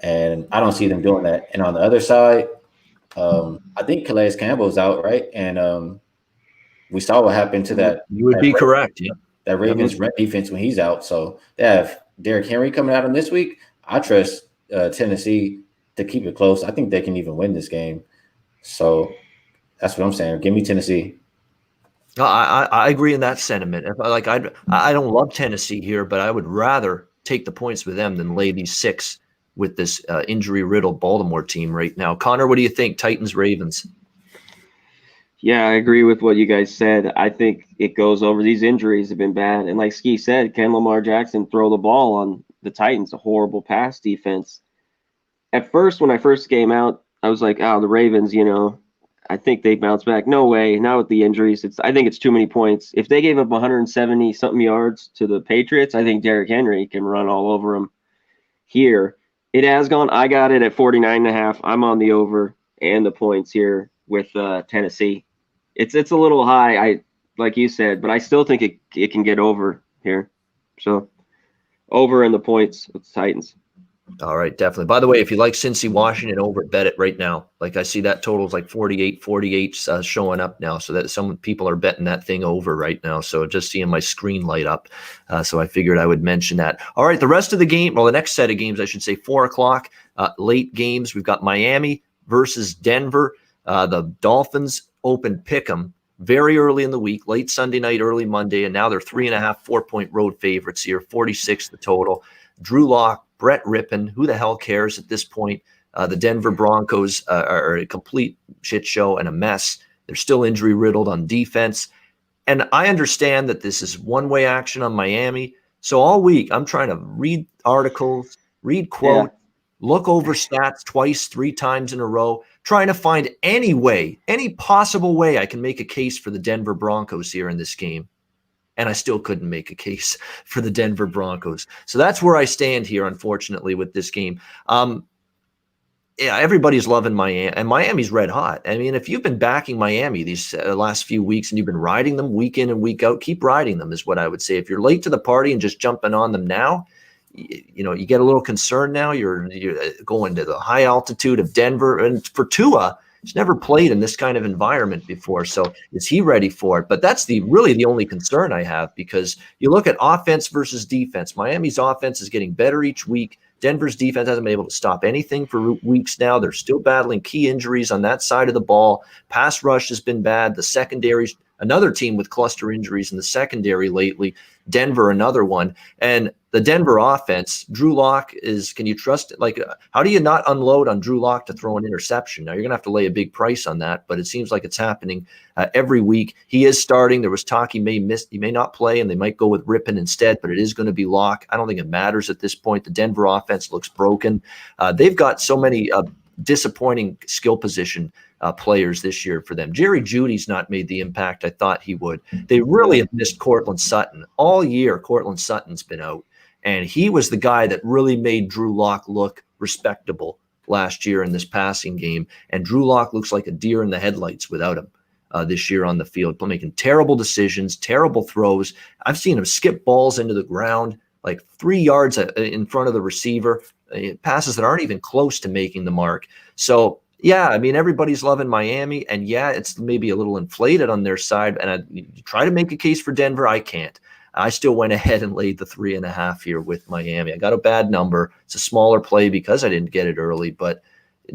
Speaker 2: And I don't see them doing that. And on the other side, I think Calais Campbell's out, right? And we saw what happened to that.
Speaker 1: You would be correct. Yeah.
Speaker 2: That Ravens run defense when he's out. So they have Derrick Henry coming at him this week. I trust Tennessee to keep it close. I think they can even win this game. So that's what I'm saying. Give me Tennessee.
Speaker 1: I agree in that sentiment. I don't love Tennessee here, but I would rather take the points with them than lay these 6 with this injury-riddled Baltimore team right now. Connor, what do you think? Titans, Ravens?
Speaker 3: Yeah, I agree with what you guys said. I think it goes over. These injuries have been bad. And like Skee said, can Lamar Jackson throw the ball on the Titans? A horrible pass defense. At first, when I first came out, I was like, the Ravens, I think they bounce back. No way. Not with the injuries. I think it's too many points. If they gave up 170-something yards to the Patriots, I think Derrick Henry can run all over them here. It has gone. I got it at 49.5. I'm on the over and the points here with Tennessee. It's a little high, like you said, but I still think it can get over here. So over and the points with the Titans.
Speaker 1: All right, definitely. By the way, if you like Cincy Washington over, bet it right now. I see that total's 48 showing up now. So that some people are betting that thing over right now. So just seeing my screen light up. So I figured I would mention that. All right, the rest of the game, the next set of games, I should say 4:00, late games. We've got Miami versus Denver. The Dolphins open pick'em very early in the week, late Sunday night, early Monday. And now they're 3.5, 4-point road favorites here, 46 the total. Drew Lock, Brett Rippon, who the hell cares at this point? The Denver Broncos are a complete shit show and a mess. They're still injury riddled on defense. And I understand that this is one-way action on Miami. So all week I'm trying to read articles, read quotes, look over stats twice, 3 times in a row, trying to find any way, any possible way I can make a case for the Denver Broncos here in this game. And I still couldn't make a case for the Denver Broncos. So that's where I stand here, unfortunately, with this game. Yeah, everybody's loving Miami, and Miami's red hot. I mean, if you've been backing Miami these last few weeks and you've been riding them week in and week out, keep riding them is what I would say. If you're late to the party and just jumping on them now, you get a little concerned now. You're going to the high altitude of Denver, and for Tua, he's never played in this kind of environment before. So is he ready for it? But that's really the only concern I have, because you look at offense versus defense. Miami's offense is getting better each week. Denver's defense hasn't been able to stop anything for weeks now. They're still battling key injuries on that side of the ball. Pass rush has been bad. The secondary's another team with cluster injuries in the secondary lately. Denver, another one. And the Denver offense, Drew Lock can you trust it? Like, how do you not unload on Drew Lock to throw an interception? Now, you're going to have to lay a big price on that, but it seems like it's happening every week. He is starting. There was talk he may not play, and they might go with Rippon instead, but it is going to be Lock. I don't think it matters at this point. The Denver offense looks broken. They've got so many disappointing skill position players this year for them. Jerry Jeudy's not made the impact I thought he would. They really have missed Cortland Sutton. All year, Cortland Sutton's been out, and he was the guy that really made Drew Lock look respectable last year in this passing game, and Drew Lock looks like a deer in the headlights without him this year on the field, making terrible decisions, terrible throws. I've seen him skip balls into the ground like 3 yards in front of the receiver, passes that aren't even close to making the mark. So, yeah, I mean, everybody's loving Miami, and yeah, it's maybe a little inflated on their side. And I try to make a case for Denver. I can't. I still went ahead and laid the 3.5 here with Miami. I got a bad number. It's a smaller play because I didn't get it early, but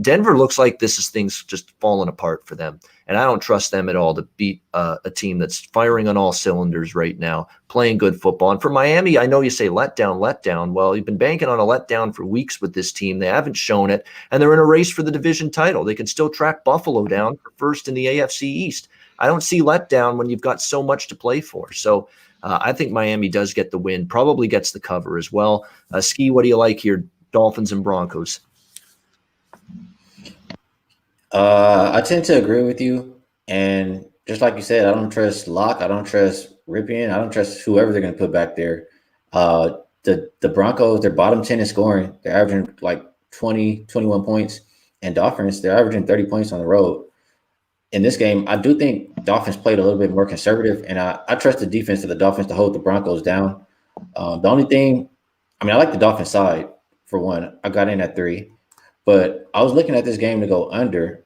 Speaker 1: Denver looks like this is things just falling apart for them. And I don't trust them at all to beat a team that's firing on all cylinders right now, playing good football. And for Miami, I know you say letdown. Well, you've been banking on a letdown for weeks with this team. They haven't shown it, and they're in a race for the division title. They can still track Buffalo down for first in the AFC East. I don't see letdown when you've got so much to play for. So I think Miami does get the win, probably gets the cover as well. Skee, what do you like here, Dolphins and Broncos?
Speaker 2: I tend to agree with you. And just like you said, I don't trust Locke. I don't trust Ripien. I don't trust whoever they're going to put back there. The Broncos, they're bottom 10 in scoring. They're averaging like 20, 21 points. And Dolphins, they're averaging 30 points on the road. In this game, I do think Dolphins played a little bit more conservative. And I trust the defense of the Dolphins to hold the Broncos down. The only thing, I like the Dolphins side, for one. I got in at 3. But I was looking at this game to go under.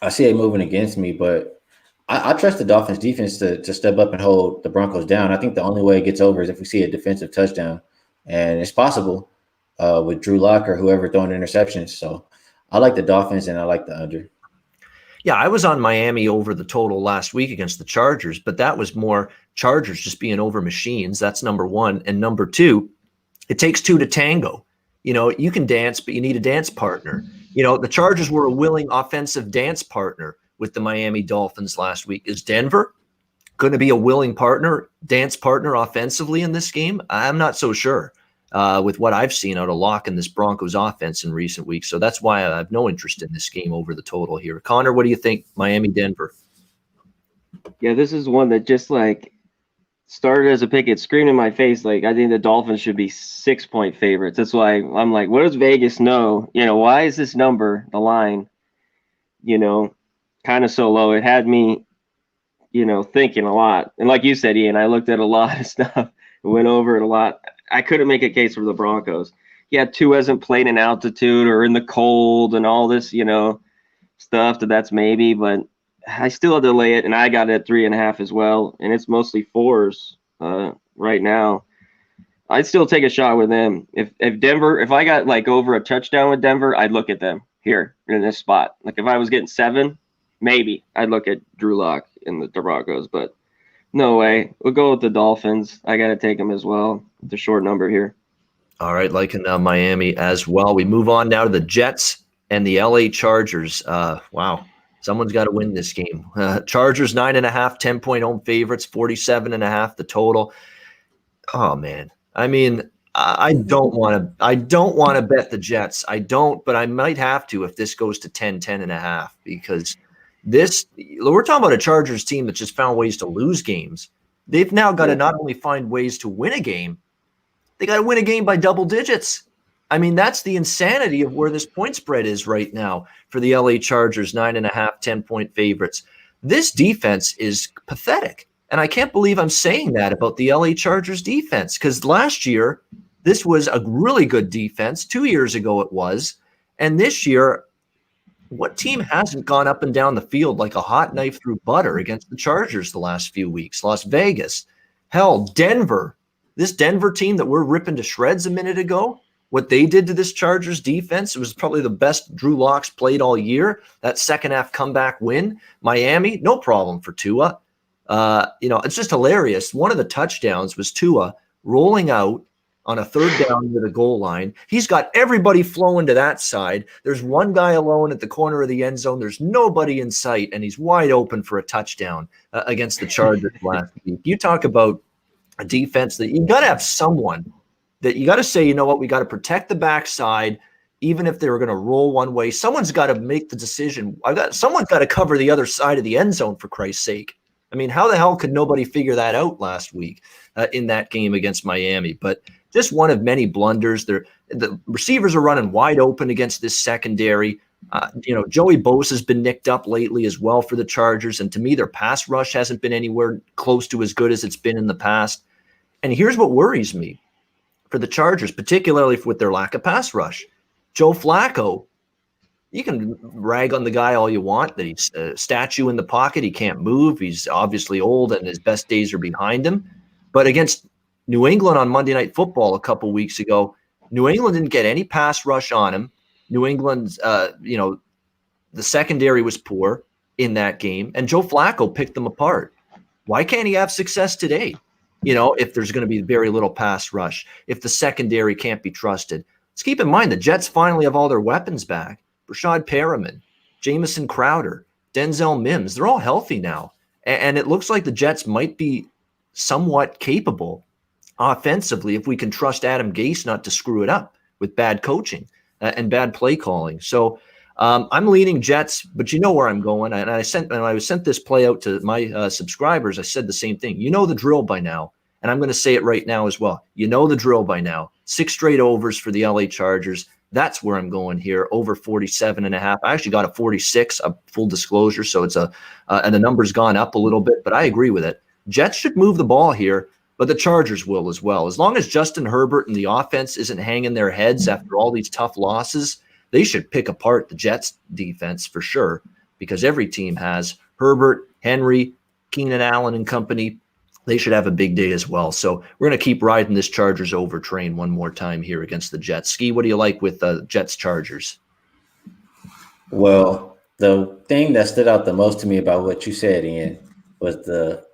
Speaker 2: I see it moving against me, but I trust the Dolphins defense to step up and hold the Broncos down. I think the only way it gets over is if we see a defensive touchdown, and it's possible with Drew Lock or whoever throwing interceptions. So I like the Dolphins and I like the under.
Speaker 1: Yeah, I was on Miami over the total last week against the Chargers, but that was more Chargers just being over machines. That's number one. And number two, it takes 2 to tango. You can dance, but you need a dance partner. The Chargers were a willing offensive dance partner with the Miami Dolphins last week. Is Denver going to be a willing dance partner offensively in this game? I'm not so sure with what I've seen out of Locke in this Broncos offense in recent weeks. So that's why I have no interest in this game over the total here. Connor, what do you think? Miami, Denver.
Speaker 3: Yeah, this is one that just started as a pick. It screamed in my face. I think the Dolphins should be 6-point favorites. That's why I'm like, what does Vegas know? Why is this number, the line, kind of so low? It had me, thinking a lot. And like you said, Ian, I looked at a lot of stuff, went over it a lot. I couldn't make a case for the Broncos. Yeah, Tua hasn't played in altitude or in the cold and all this, stuff that's maybe, but I still had to lay it, and I got it at 3.5 as well, and it's mostly 4s right now. I'd still take a shot with them. If Denver, if I got over a touchdown with Denver, I'd look at them here in this spot. If I was getting 7, maybe I'd look at Drew Lock in the Broncos, but no way. We'll go with the Dolphins. I got to take them as well. The short number here. All right,
Speaker 1: liking Miami as well. We move on now to the Jets and the LA Chargers. Wow. Someone's got to win this game. Chargers 9.5, 10-point home favorites, 47.5 the total. Oh, man. I don't want to. I don't want to bet the Jets. I don't, but I might have to if this goes to 10.5, because we're talking about a Chargers team that just found ways to lose games. They've now got to not only find ways to win a game, they got to win a game by double digits. I mean, that's the insanity of where this point spread is right now for the LA Chargers, 9.5, 10-point favorites. This defense is pathetic. And I can't believe I'm saying that about the LA Chargers defense, because last year, this was a really good defense. 2 years ago, it was. And this year, what team hasn't gone up and down the field like a hot knife through butter against the Chargers the last few weeks? Las Vegas, hell, Denver. This Denver team that we're ripping to shreds a minute ago, what they did to this Chargers defense, it was probably the best Drew Lock's played all year. That second half comeback win. Miami, no problem for Tua. It's just hilarious. One of the touchdowns was Tua rolling out on a third down near the goal line. He's got everybody flowing to that side. There's one guy alone at the corner of the end zone. There's nobody in sight, and he's wide open for a touchdown against the Chargers last week. You talk about a defense that you got to have someone that you got to say, you know what, we got to protect the backside, even if they were going to roll one way. Someone's got to make the decision. Someone's got to cover the other side of the end zone, for Christ's sake. I mean, how the hell could nobody figure that out last week in that game against Miami? But just one of many blunders. The receivers are running wide open against this secondary. Joey Bosa has been nicked up lately as well for the Chargers, and to me, their pass rush hasn't been anywhere close to as good as it's been in the past. And here's what worries me for the Chargers, particularly with their lack of pass rush. Joe Flacco, you can rag on the guy all you want, that he's a statue in the pocket. He can't move. He's obviously old and his best days are behind him. But against New England on Monday Night Football a couple weeks ago, New England didn't get any pass rush on him. New England's, the secondary was poor in that game, and Joe Flacco picked them apart. Why can't he have success today? If there's going to be very little pass rush, if the secondary can't be trusted. Let's keep in mind the Jets finally have all their weapons back. Rashad Perriman, Jamison Crowder, Denzel Mims, they're all healthy now. And it looks like the Jets might be somewhat capable offensively if we can trust Adam Gase not to screw it up with bad coaching and bad play calling. So I'm leaning Jets, but you know where I'm going. And I sent this play out to my subscribers. I said the same thing. You know the drill by now. And I'm going to say it right now as well. You know the drill by now. 6 straight overs for the LA Chargers. That's where I'm going here, over 47.5. I actually got a 46, a full disclosure. So it's and the number's gone up a little bit, but I agree with it. Jets should move the ball here, but the Chargers will as well. As long as Justin Herbert and the offense isn't hanging their heads after all these tough losses, they should pick apart the Jets defense for sure, because every team has Herbert, Henry, Keenan Allen and company. They should have a big day as well. So we're going to keep riding this Chargers over train one more time here against the Jets. Ski, what do you like with Jets Chargers?
Speaker 2: Well, the thing that stood out the most to me about what you said, Ian, was the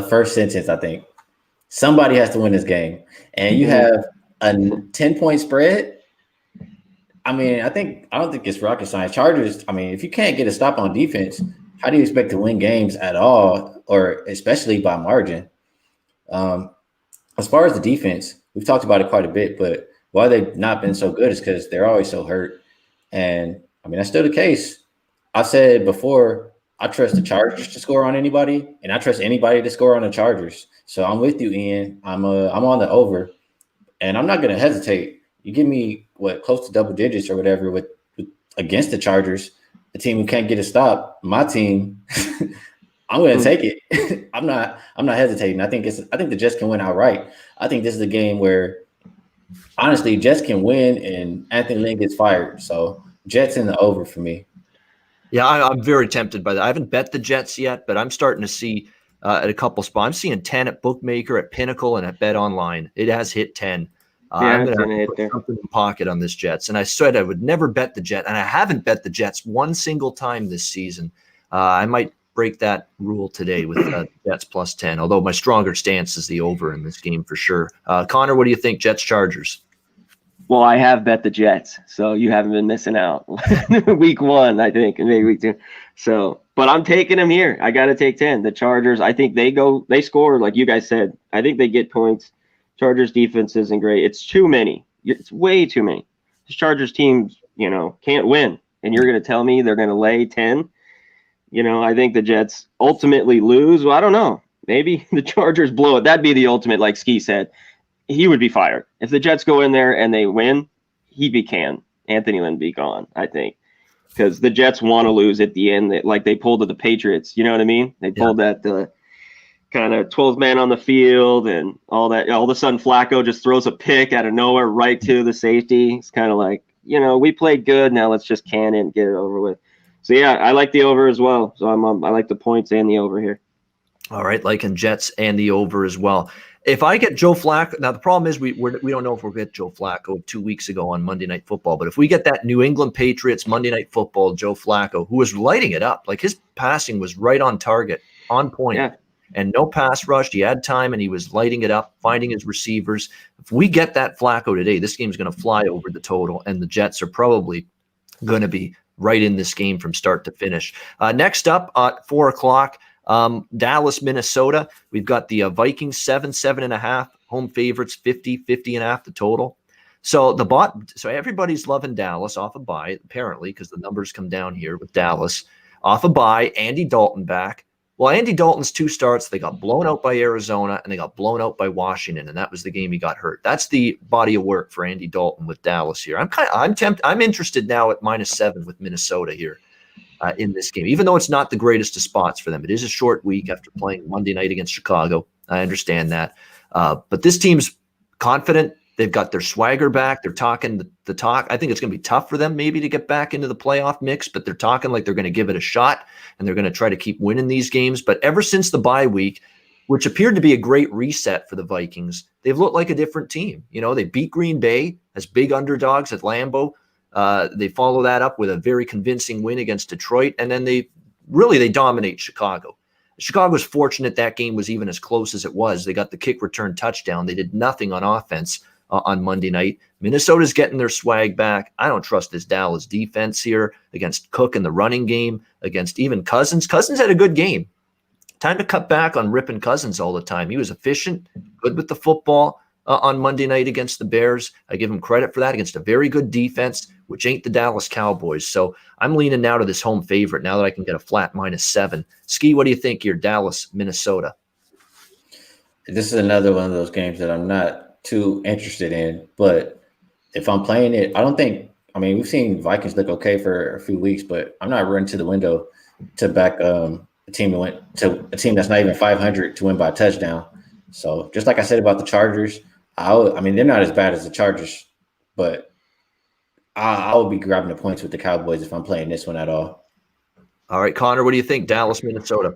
Speaker 2: first sentence, I think. Somebody has to win this game. And you have a 10-point spread. I mean, I don't think it's rocket science. Chargers, I mean, if you can't get a stop on defense, how do you expect to win games at all, or especially by margin? As far as the defense, we've talked about it quite a bit, but why they've not been so good is because they're always so hurt. And, I mean, that's still the case. I've said before, I trust the Chargers to score on anybody, and I trust anybody to score on the Chargers. So I'm with you, Ian. I'm on the over, and I'm not going to hesitate. You give me close to double digits or whatever with against the Chargers, the team who can't get a stop. My team, I'm going to take it. I'm not hesitating. I think the Jets can win outright. I think this is a game where, honestly, Jets can win and Anthony Lynn gets fired. So Jets in the over for me.
Speaker 1: Yeah, I'm very tempted by that. I haven't bet the Jets yet, but I'm starting to see at a couple spots. I'm seeing 10 at Bookmaker, at Pinnacle, and at Bet Online. It has hit 10. I'm going to put something in pocket on this Jets. And I said I would never bet the Jets, and I haven't bet the Jets one single time this season. I might break that rule today with Jets plus 10, although my stronger stance is the over in this game for sure. Connor, what do you think, Jets Chargers?
Speaker 3: Well, I have bet the Jets, so you haven't been missing out. Week 1, I think, and maybe week 2. So, but I'm taking them here. I got to take 10. The Chargers, I think they score like you guys said. I think they get points. Chargers defense isn't great. It's too many. It's way too many. This Chargers team, can't win. And you're going to tell me they're going to lay 10? I think the Jets ultimately lose. Well, I don't know. Maybe the Chargers blow it. That'd be the ultimate, like Skee said. He would be fired. If the Jets go in there and they win, he'd be canned. Anthony Lynn be gone, I think. Because the Jets want to lose at the end. Like they pulled to the Patriots. You know what I mean? They pulled that kind of 12th man on the field and all that. All of a sudden, Flacco just throws a pick out of nowhere right to the safety. It's kind of like, we played good. Now let's just can it and get it over with. So, yeah, I like the over as well. So I like the points and the over here.
Speaker 1: All right, liking Jets and the over as well. If I get Joe Flacco, now the problem is we don't know if we'll get Joe Flacco 2 weeks ago on Monday Night Football, but if we get that New England Patriots Monday Night Football, Joe Flacco, who was lighting it up, like his passing was right on target, on point, and no pass rush. He had time and he was lighting it up, finding his receivers. If we get that Flacco today, this game's going to fly over the total, and the Jets are probably going to be right in this game from start to finish. Next up at 4 o'clock, Dallas, Minnesota. We've got the Vikings 7.5 home favorites, 50.5 the total. So everybody's loving Dallas off a bye, apparently, because the numbers come down here with Dallas off a bye. Andy Dalton back. Well, Andy Dalton's 2 starts, they got blown out by Arizona and they got blown out by Washington, and that was the game he got hurt. That's the body of work for Andy Dalton with Dallas here. I'm interested now at -7 with Minnesota here. In this game, even though it's not the greatest of spots for them. It is a short week after playing Monday night against Chicago. I understand that. But this team's confident. They've got their swagger back. They're talking the talk. I think it's going to be tough for them maybe to get back into the playoff mix, but they're talking like they're going to give it a shot, and they're going to try to keep winning these games. But ever since the bye week, which appeared to be a great reset for the Vikings, they've looked like a different team. They beat Green Bay as big underdogs at Lambeau. They follow that up with a very convincing win against Detroit, and then they dominate Chicago. Chicago's fortunate that game was even as close as it was. They got the kick return touchdown. They did nothing on offense on Monday night. Minnesota's getting their swag back. I don't trust this Dallas defense here against Cook in the running game, against even Cousins. Cousins had a good game. Time to cut back on ripping Cousins all the time. He was efficient, good with the football. On Monday night against the Bears. I give him credit for that against a very good defense, which ain't the Dallas Cowboys. So I'm leaning now to this home favorite now that I can get a flat -7. Skee, what do you think here, Dallas, Minnesota?
Speaker 2: This is another one of those games that I'm not too interested in, but if I'm playing it, we've seen Vikings look okay for a few weeks, but I'm not running to the window to back a team that's not even 500 to win by a touchdown. So just like I said about the Chargers, they're not as bad as the Chargers, but I will be grabbing the points with the Cowboys if I'm playing this one at all.
Speaker 1: All right, Connor, what do you think? Dallas, Minnesota.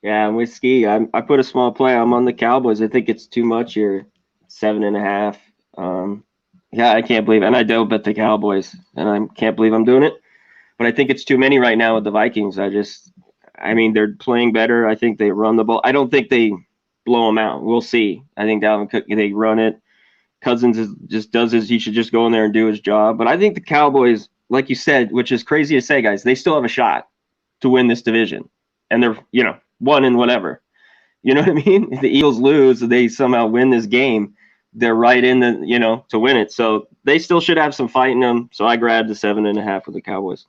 Speaker 3: Yeah, I'm with Skee. I put a small play. I'm on the Cowboys. I think it's too much here. 7.5. I can't believe it. And I don't bet the Cowboys, and I can't believe I'm doing it. But I think it's too many right now with the Vikings. They're playing better. I think they run the ball. I don't think they blow them out. We'll see. I think Dalvin Cook, they run it. Cousins he should just go in there and do his job. But I think the Cowboys, like you said, which is crazy to say, guys, they still have a shot to win this division. And they're, 1 and whatever. You know what I mean? If the Eagles lose, they somehow win this game, they're right in the, to win it. So they still should have some fight in them. So I grabbed the 7.5 for the Cowboys.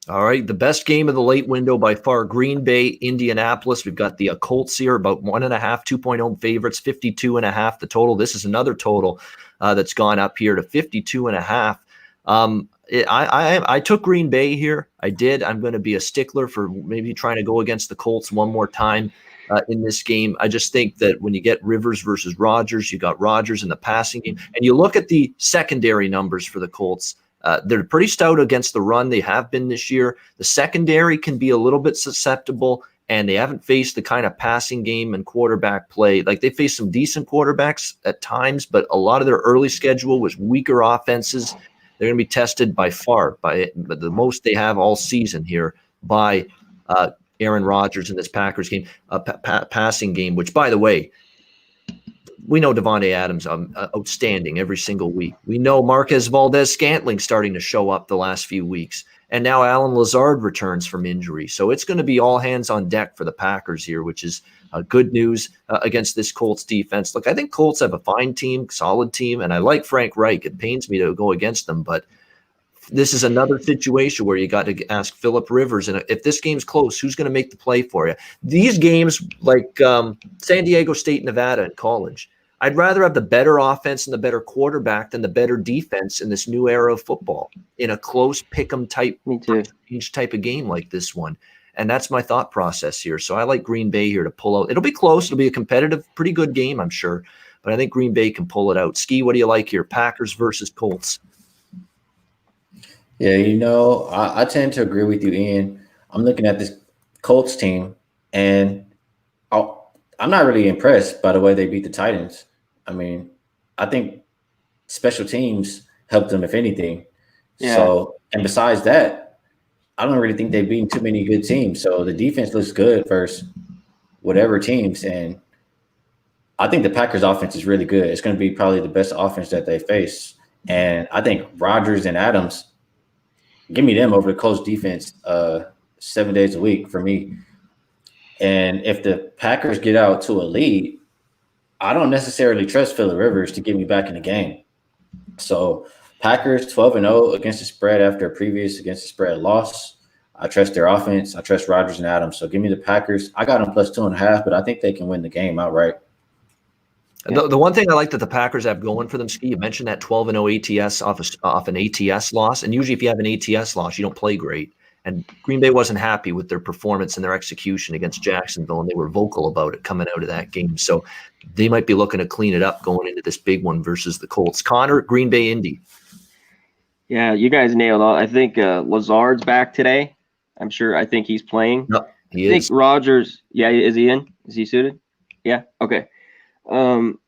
Speaker 1: All right, the best game of the late window by far, Green Bay, Indianapolis. We've got the Colts here, about 1.5, 2-point home favorites, 52.5 the total. This is another total that's gone up here to 52.5. I took Green Bay here. I did. I'm going to be a stickler for maybe trying to go against the Colts one more time in this game. I just think that when you get Rivers versus Rodgers, you got Rodgers in the passing game, and you look at the secondary numbers for the Colts. They're pretty stout against the run. They have been this year. The secondary can be a little bit susceptible, and they haven't faced the kind of passing game and quarterback play. Like they faced some decent quarterbacks at times, but a lot of their early schedule was weaker offenses. They're going to be tested by the most they have all season here by Aaron Rodgers in this Packers game, passing game, which, by the way, we know Devontae Adams outstanding every single week. We know Marquez Valdez-Scantling starting to show up the last few weeks. And now Alan Lazard returns from injury. So it's going to be all hands on deck for the Packers here, which is good news against this Colts defense. Look, I think Colts have a fine team, solid team, and I like Frank Reich. It pains me to go against them, but this is another situation where you got to ask Phillip Rivers, and if this game's close, who's going to make the play for you? These games, like San Diego State, Nevada in college, I'd rather have the better offense and the better quarterback than the better defense in this new era of football in a close pick'em type, each type of game like this one. And that's my thought process here. So I like Green Bay here to pull out. It'll be close. It'll be a competitive, pretty good game, I'm sure. But I think Green Bay can pull it out. Skee, what do you like here? Packers versus Colts.
Speaker 2: Yeah, I tend to agree with you, Ian. I'm looking at this Colts team, and I'm not really impressed by the way they beat the Titans. I mean, I think special teams helped them, if anything.
Speaker 3: Yeah.
Speaker 2: So, and besides that, I don't really think they've beaten too many good teams. So the defense looks good versus whatever teams. And I think the Packers offense is really good. It's going to be probably the best offense that they face. And I think Rodgers and Adams, give me them over the Colts defense 7 days a week for me. And if the Packers get out to a lead, I don't necessarily trust Phillip Rivers to get me back in the game. So Packers 12-0 against the spread after a previous against the spread loss. I trust their offense. I trust Rodgers and Adams. So give me the Packers. I got them plus 2.5, but I think they can win the game outright.
Speaker 1: The one thing I like that the Packers have going for them, Skee, you mentioned that 12-0 ATS off an ATS loss. And usually if you have an ATS loss, you don't play great. And Green Bay wasn't happy with their performance and their execution against Jacksonville, and they were vocal about it coming out of that game. So they might be looking to clean it up going into this big one versus the Colts. Connor, Green Bay, Indy.
Speaker 3: Yeah, you guys nailed it. I think Lazard's back today. I think he's playing.
Speaker 1: No, he
Speaker 3: I
Speaker 1: is.
Speaker 3: think Rodgers, is he in? Is he suited? Yeah, okay.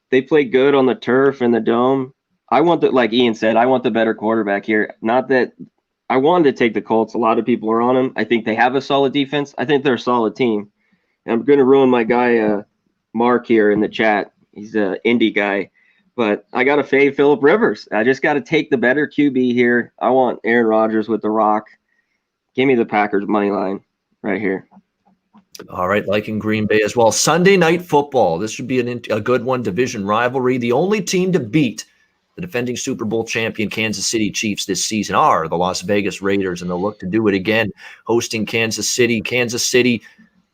Speaker 3: They play good on the turf and the dome. Like Ian said, I want the better quarterback here. Not that I wanted to take the Colts. A lot of people are on them. I think they have a solid defense. I think they're a solid team. And I'm going to ruin my guy, Mark, here in the chat. He's an Indy guy. But I got to fade Phillip Rivers. I just got to take the better QB here. I want Aaron Rodgers with the rock. Give me the Packers money line right here.
Speaker 1: All right, liking Green Bay as well. Sunday Night Football. This should be a good one. Division rivalry. The only team to beat the defending Super Bowl champion Kansas City Chiefs this season are the Las Vegas Raiders, and they'll look to do it again, hosting Kansas City. Kansas City,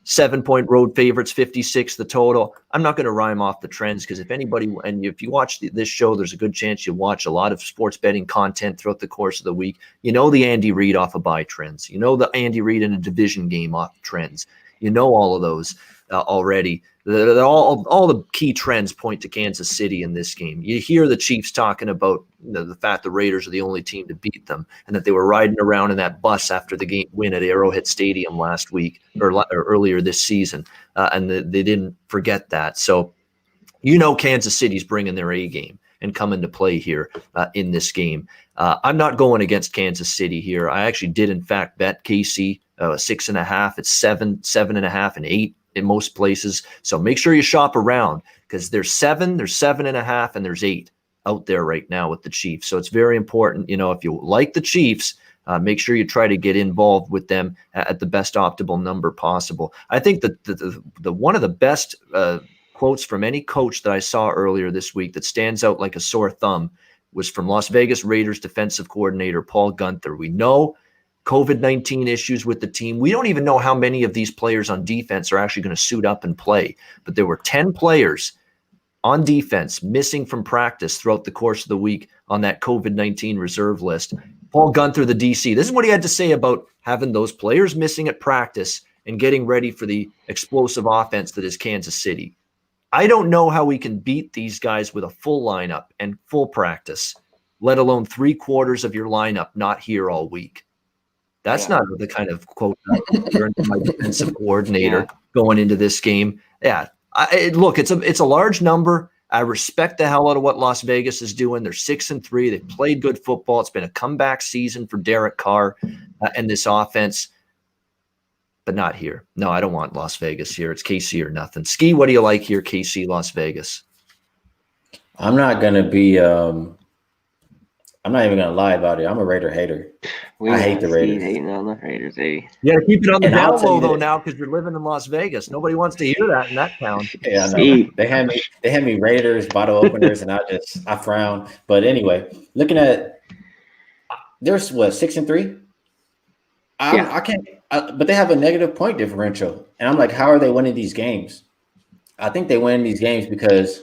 Speaker 1: 7-point road favorites, 56 the total. I'm not going to rhyme off the trends because if you watch this show, there's a good chance you watch a lot of sports betting content throughout the course of the week. You know the Andy Reid off of buy trends. You know the Andy Reid in a division game off trends. You know all of those already. All the key trends point to Kansas City in this game. You hear the Chiefs talking about the fact the Raiders are the only team to beat them, and that they were riding around in that bus after the game win at Arrowhead Stadium last week or earlier this season, and they didn't forget that. So Kansas City's bringing their A game and come into play here in this game. I'm not going against Kansas City here. I actually did, in fact, bet KC 6.5. It's 7.5, and 8 in most places. So make sure you shop around because there's 7, there's 7.5, and there's 8 out there right now with the Chiefs. So it's very important, if you like the Chiefs, make sure you try to get involved with them at the best optimal number possible. I think that the one of the best quotes from any coach that I saw earlier this week that stands out like a sore thumb was from Las Vegas Raiders defensive coordinator Paul Guenther. We know COVID-19 issues with the team. We don't even know how many of these players on defense are actually going to suit up and play. But there were 10 players on defense missing from practice throughout the course of the week on that COVID-19 reserve list. Paul Guenther, the DC, this is what he had to say about having those players missing at practice and getting ready for the explosive offense that is Kansas City. I don't know how we can beat these guys with a full lineup and full practice, let alone 3/4 of your lineup not here all week. That's not the kind of quote you're my defensive coordinator going into this game. Yeah, look, it's a large number. I respect the hell out of what Las Vegas is doing. They're 6-3. They've played good football. It's been a comeback season for Derek Carr and this offense, but not here. No, I don't want Las Vegas here. It's KC or nothing. Skee, what do you like here, KC, Las Vegas?
Speaker 2: I'm not going to be I'm not even gonna lie about it. I'm a Raider hater. I hate the Raiders.
Speaker 3: Hating on the Raiders, eh?
Speaker 1: You got to keep it on the
Speaker 2: And I'll
Speaker 1: down
Speaker 2: tell
Speaker 1: low
Speaker 2: you
Speaker 1: though
Speaker 2: that-
Speaker 1: now because you're living in Las Vegas. Nobody wants to hear that in that town.
Speaker 2: Yeah, I know.
Speaker 3: See.
Speaker 2: They had me Raiders bottle openers, and I frown. But anyway, looking at there's 6-3. I can't. But they have a negative point differential, and I'm like, how are they winning these games? I think they win these games because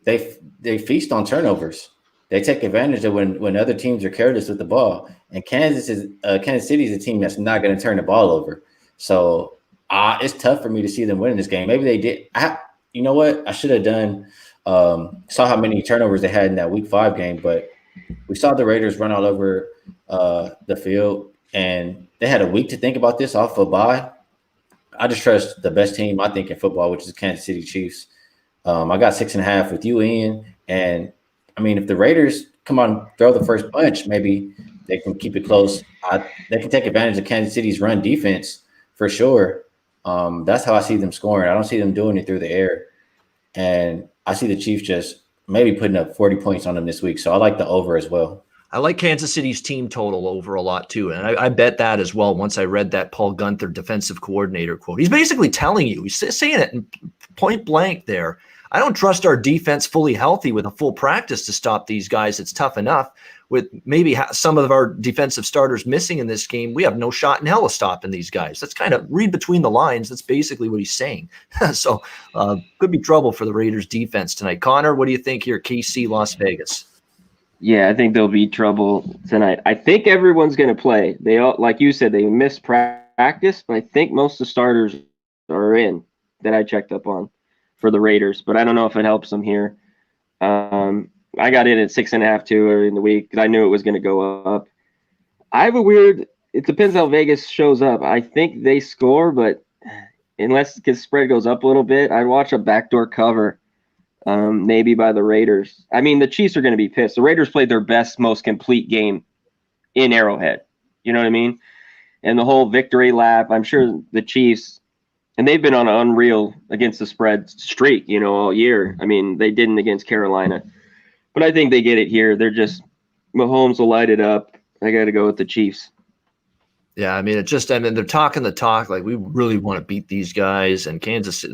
Speaker 2: they feast on turnovers. They take advantage of when other teams are careless with the ball. And Kansas City is a team that's not going to turn the ball over. So it's tough for me to see them winning this game. Maybe they did. You know what? I should have done. Saw how many turnovers they had in that Week 5 game, but we saw the Raiders run all over the field, and they had a week to think about this off a bye. I just trust the best team, I think, in football, which is the Kansas City Chiefs. I got 6.5 with you, Ian. And, I mean, if the Raiders come on, throw the first punch, maybe they can keep it close. They can take advantage of Kansas City's run defense for sure. That's how I see them scoring. I don't see them doing it through the air. And I see the Chiefs just maybe putting up 40 points on them this week. So I like the over as well.
Speaker 1: I like Kansas City's team total over a lot too. And I bet that as well once I read that Paul Gunther defensive coordinator quote. He's basically telling you, he's saying it in point blank there. I don't trust our defense fully healthy with a full practice to stop these guys. It's tough enough. With maybe some of our defensive starters missing in this game, we have no shot in hell of stopping these guys. That's kind of read between the lines. That's basically what he's saying. So could be trouble for the Raiders defense tonight. Connor, what do you think here? KC, Las Vegas.
Speaker 3: Yeah, I think there'll be trouble tonight. I think everyone's going to play. They all, like you said, they missed practice, but I think most of the starters are in that I checked up on for the Raiders. But I don't know if it helps them here. I got in at 6.5 too early in the week because I knew it was going to go up. I have a weird. It depends how Vegas shows up. I think they score, but unless the spread goes up a little bit, I'd watch a backdoor cover. Maybe by the Raiders. I mean, the Chiefs are going to be pissed. The Raiders played their best, most complete game in Arrowhead. You know what I mean? And the whole victory lap, I'm sure the Chiefs, and they've been on an unreal against the spread streak, all year. I mean, they didn't against Carolina. But I think they get it here. They're just, Mahomes will light it up. I got to go with the Chiefs.
Speaker 1: Yeah, I mean, they're talking the talk like we really want to beat these guys, and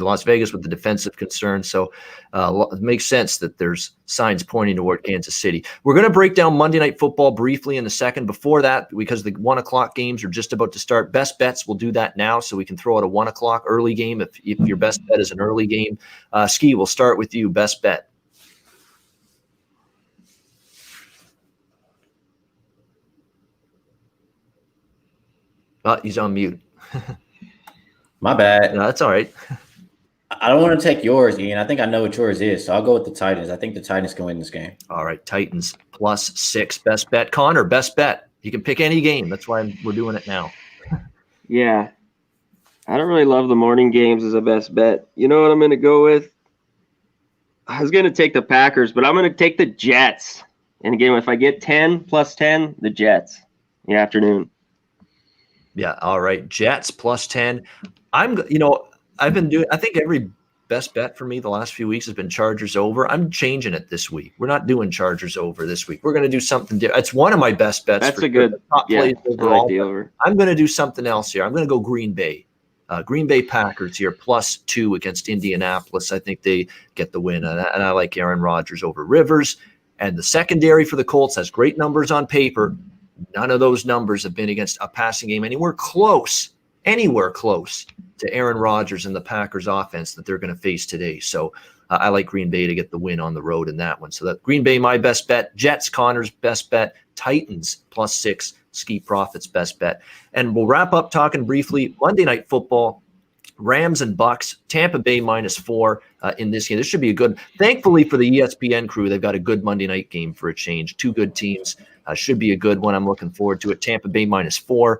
Speaker 1: Las Vegas with the defensive concerns. So it makes sense that there's signs pointing toward Kansas City. We're going to break down Monday Night Football briefly in a second. Before that, because the 1:00 games are just about to start, best bets, we'll do that now so we can throw out a 1:00 early game if your best bet is an early game. Skee, we'll start with you. Best bet. He's on mute.
Speaker 2: My bad.
Speaker 1: No, that's all right.
Speaker 2: I don't want to take yours, Ian. I think I know what yours is, so I'll go with the Titans. I think the Titans can win this game.
Speaker 1: All right, Titans +6. Best bet. Connor, best bet. You can pick any game. That's why we're doing it now.
Speaker 3: Yeah. I don't really love the morning games as a best bet. You know what I'm going to go with? I was going to take the Packers, but I'm going to take the Jets. And again, if I get 10 +10, the Jets in the afternoon.
Speaker 1: Yeah. All right. Jets +10. I think every best bet for me the last few weeks has been Chargers over. I'm changing it this week. We're not doing Chargers over this week. We're going to do something different. It's one of my best bets.
Speaker 3: That's a good plays overall. I like the over.
Speaker 1: I'm going to do something else here. I'm going to go Green Bay. Green Bay Packers here +2 against Indianapolis. I think they get the win. And I like Aaron Rodgers over Rivers. And the secondary for the Colts has great numbers on paper. None of those numbers have been against a passing game anywhere close to Aaron Rodgers and the Packers offense that they're going to face today. So I like Green Bay to get the win on the road in that one. So that Green Bay, my best bet. Jets, Connor's best bet. Titans +6, Skee Profit's best bet. And we'll wrap up talking briefly Monday Night Football. Rams and Bucks, Tampa Bay -4 in this game. This should be a good. Thankfully for the ESPN crew, they've got a good Monday night game for a change. Two good teams. Should be a good one. I'm looking forward to it. Tampa Bay -4,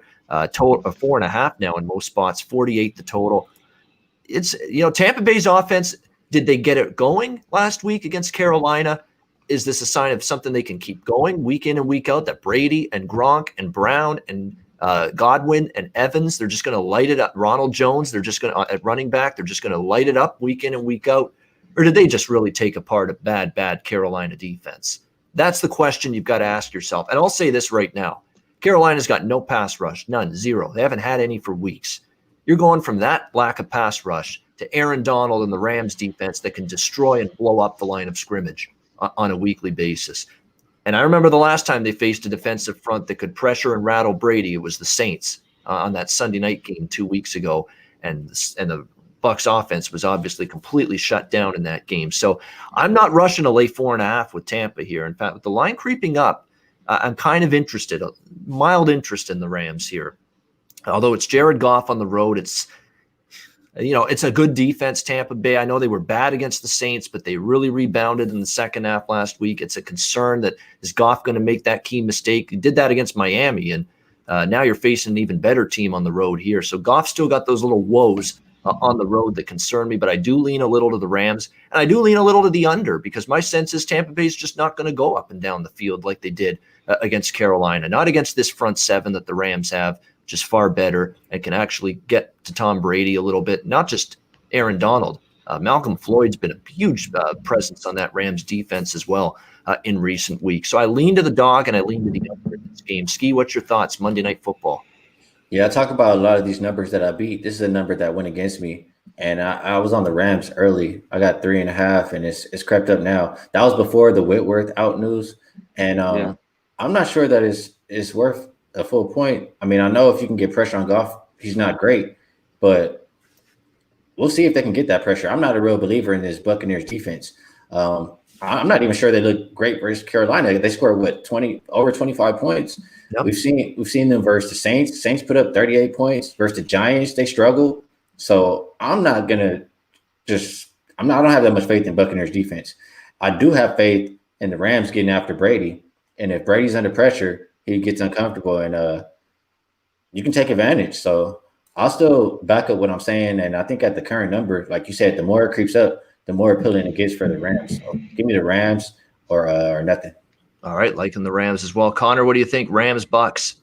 Speaker 1: total 4.5 now in most spots. 48 the total. It's Tampa Bay's offense. Did they get it going last week against Carolina? Is this a sign of something they can keep going week in and week out? That Brady and Gronk and Brown and Godwin and Evans, they're just going to light it up. Ronald Jones, they're just going to at running back, they're just going to light it up week in and week out. Or did they just really take apart a bad Carolina defense? That's the question you've got to ask yourself. And I'll say this right now. Carolina's got no pass rush, none, zero. They haven't had any for weeks. You're going from that lack of pass rush to Aaron Donald and the Rams defense that can destroy and blow up the line of scrimmage on a weekly basis. And I remember the last time they faced a defensive front that could pressure and rattle Brady. It was the Saints on that Sunday night game 2 weeks ago. And the Bucs offense was obviously completely shut down in that game. So I'm not rushing to lay 4.5 with Tampa here. In fact, with the line creeping up, I'm kind of interested, a mild interest in the Rams here. Although it's Jared Goff on the road, it's a good defense, Tampa Bay. I know they were bad against the Saints, but they really rebounded in the second half last week. It's a concern that is Goff going to make that key mistake? He did that against Miami, and now you're facing an even better team on the road here. So Goff still got those little woes on the road that concern me, but I do lean a little to the Rams, and I do lean a little to the under because my sense is Tampa Bay is just not going to go up and down the field like they did against Carolina, not against this front seven that the Rams have, which is far better and can actually get to Tom Brady a little bit, not just Aaron Donald. Malcolm Floyd's been a huge presence on that Rams defense as well in recent weeks. So I lean to the dog and I lean to the under in this game. Skee, what's your thoughts? Monday Night Football.
Speaker 2: Yeah, I talk about a lot of these numbers that I beat. This is a number that went against me, and I was on the Rams early. I got 3.5, and it's crept up now. That was before the Whitworth out news, and I'm not sure that it's worth a full point. I mean, I know if you can get pressure on Goff, he's not great, but we'll see if they can get that pressure. I'm not a real believer in this Buccaneers defense. I'm not even sure they look great versus Carolina. They scored over 25 points. Yep. We've seen them versus the Saints. Saints put up 38 points versus the Giants. They struggled. So I don't have that much faith in Buccaneers defense. I do have faith in the Rams getting after Brady. And if Brady's under pressure, he gets uncomfortable and you can take advantage. So I'll still back up what I'm saying. And I think at the current number, like you said, the more it creeps up, the more appealing it gets for the Rams. So give me the Rams or nothing.
Speaker 1: All right, liking the Rams as well. Connor, what do you think? Rams, Bucks?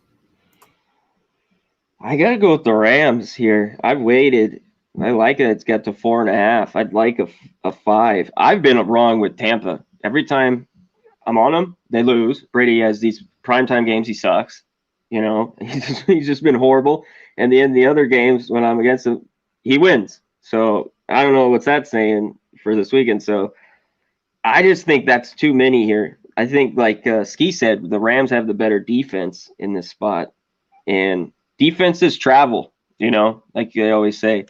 Speaker 3: I got to go with the Rams here. I've waited. I like it. It's got to 4.5. I'd like a 5. I've been wrong with Tampa. Every time I'm on them, they lose. Brady has these primetime games. He sucks. He's just been horrible. And in the other games when I'm against him, he wins. So I don't know what's that saying for this weekend. So I just think that's too many here. I think, like Skee said, the Rams have the better defense in this spot. And defenses travel, like they always say.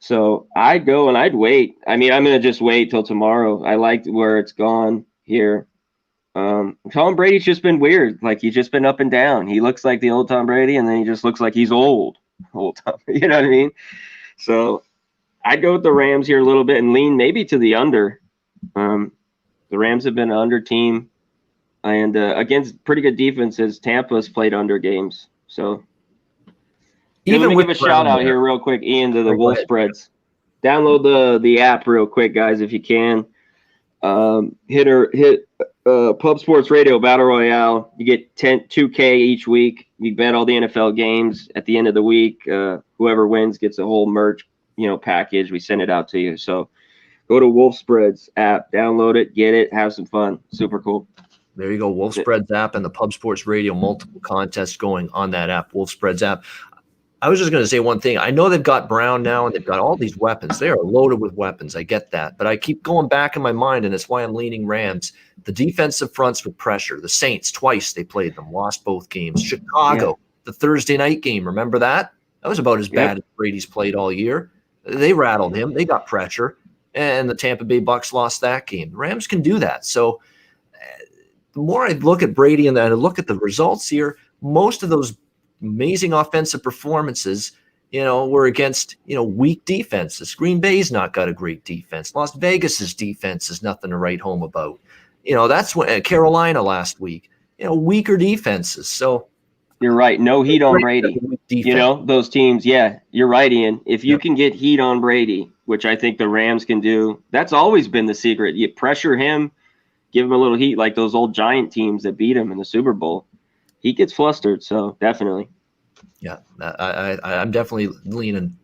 Speaker 3: So I'd go and I'd wait. I mean, I'm going to just wait till tomorrow. I liked where it's gone here. Tom Brady's just been weird. Like, he's just been up and down. He looks like the old Tom Brady, and then he just looks like he's old Tom. You know what I mean? So I'd go with the Rams here a little bit and lean maybe to the under. The Rams have been an under team, and against pretty good defenses, Tampa's played under games. So let me give a shout out here real quick, Ian, to the Wolf Spreads. Download the app real quick, guys, if you can. Hit Pub Sports Radio Battle Royale. You get $2K each week. You bet all the NFL games at the end of the week. Whoever wins gets a whole merch, package. We send it out to you. So go to Wolf Spreads app, download it, get it, have some fun. Super cool.
Speaker 1: There you go. Wolf Spreads app and the Pub Sports Radio, multiple contests going on that app, Wolf Spreads app. I was just going to say one thing. I know they've got Brown now and they've got all these weapons. They are loaded with weapons. I get that. But I keep going back in my mind, and it's why I'm leaning Rams. The defensive fronts with pressure. The Saints, twice they played them, lost both games. Chicago, the Thursday night game. Remember that? That was about as bad as Brady's played all year. They rattled him. They got pressure. And the Tampa Bay Bucs lost that game. The Rams can do that. So the more I look at Brady and I look at the results here, most of those amazing offensive performances, were against, weak defenses. Green Bay's not got a great defense. Las Vegas's defense is nothing to write home about. That's when Carolina last week, weaker defenses. So
Speaker 3: you're right. No heat on Brady. Those teams. Yeah, you're right, Ian. If you can get heat on Brady, which I think the Rams can do, that's always been the secret. You pressure him, give him a little heat, like those old Giant teams that beat him in the Super Bowl. He gets flustered. So definitely.
Speaker 1: Yeah, I'm definitely leaning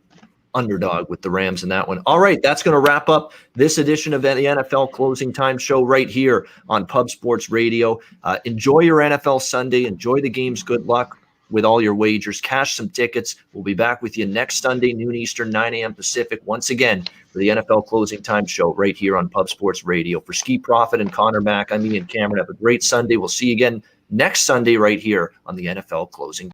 Speaker 1: underdog with the Rams in that one. All right, that's going to wrap up this edition of the NFL Closing Time Show right here on Pub Sports Radio. Enjoy your NFL Sunday. Enjoy the games. Good luck with all your wagers. Cash some tickets. We'll be back with you next Sunday, noon Eastern, 9 a.m. Pacific, once again for the NFL Closing Time Show right here on Pub Sports Radio. For Skee Profit and Connor Mack, I'm Ian Cameron. Have a great Sunday. We'll see you again next Sunday right here on the NFL Closing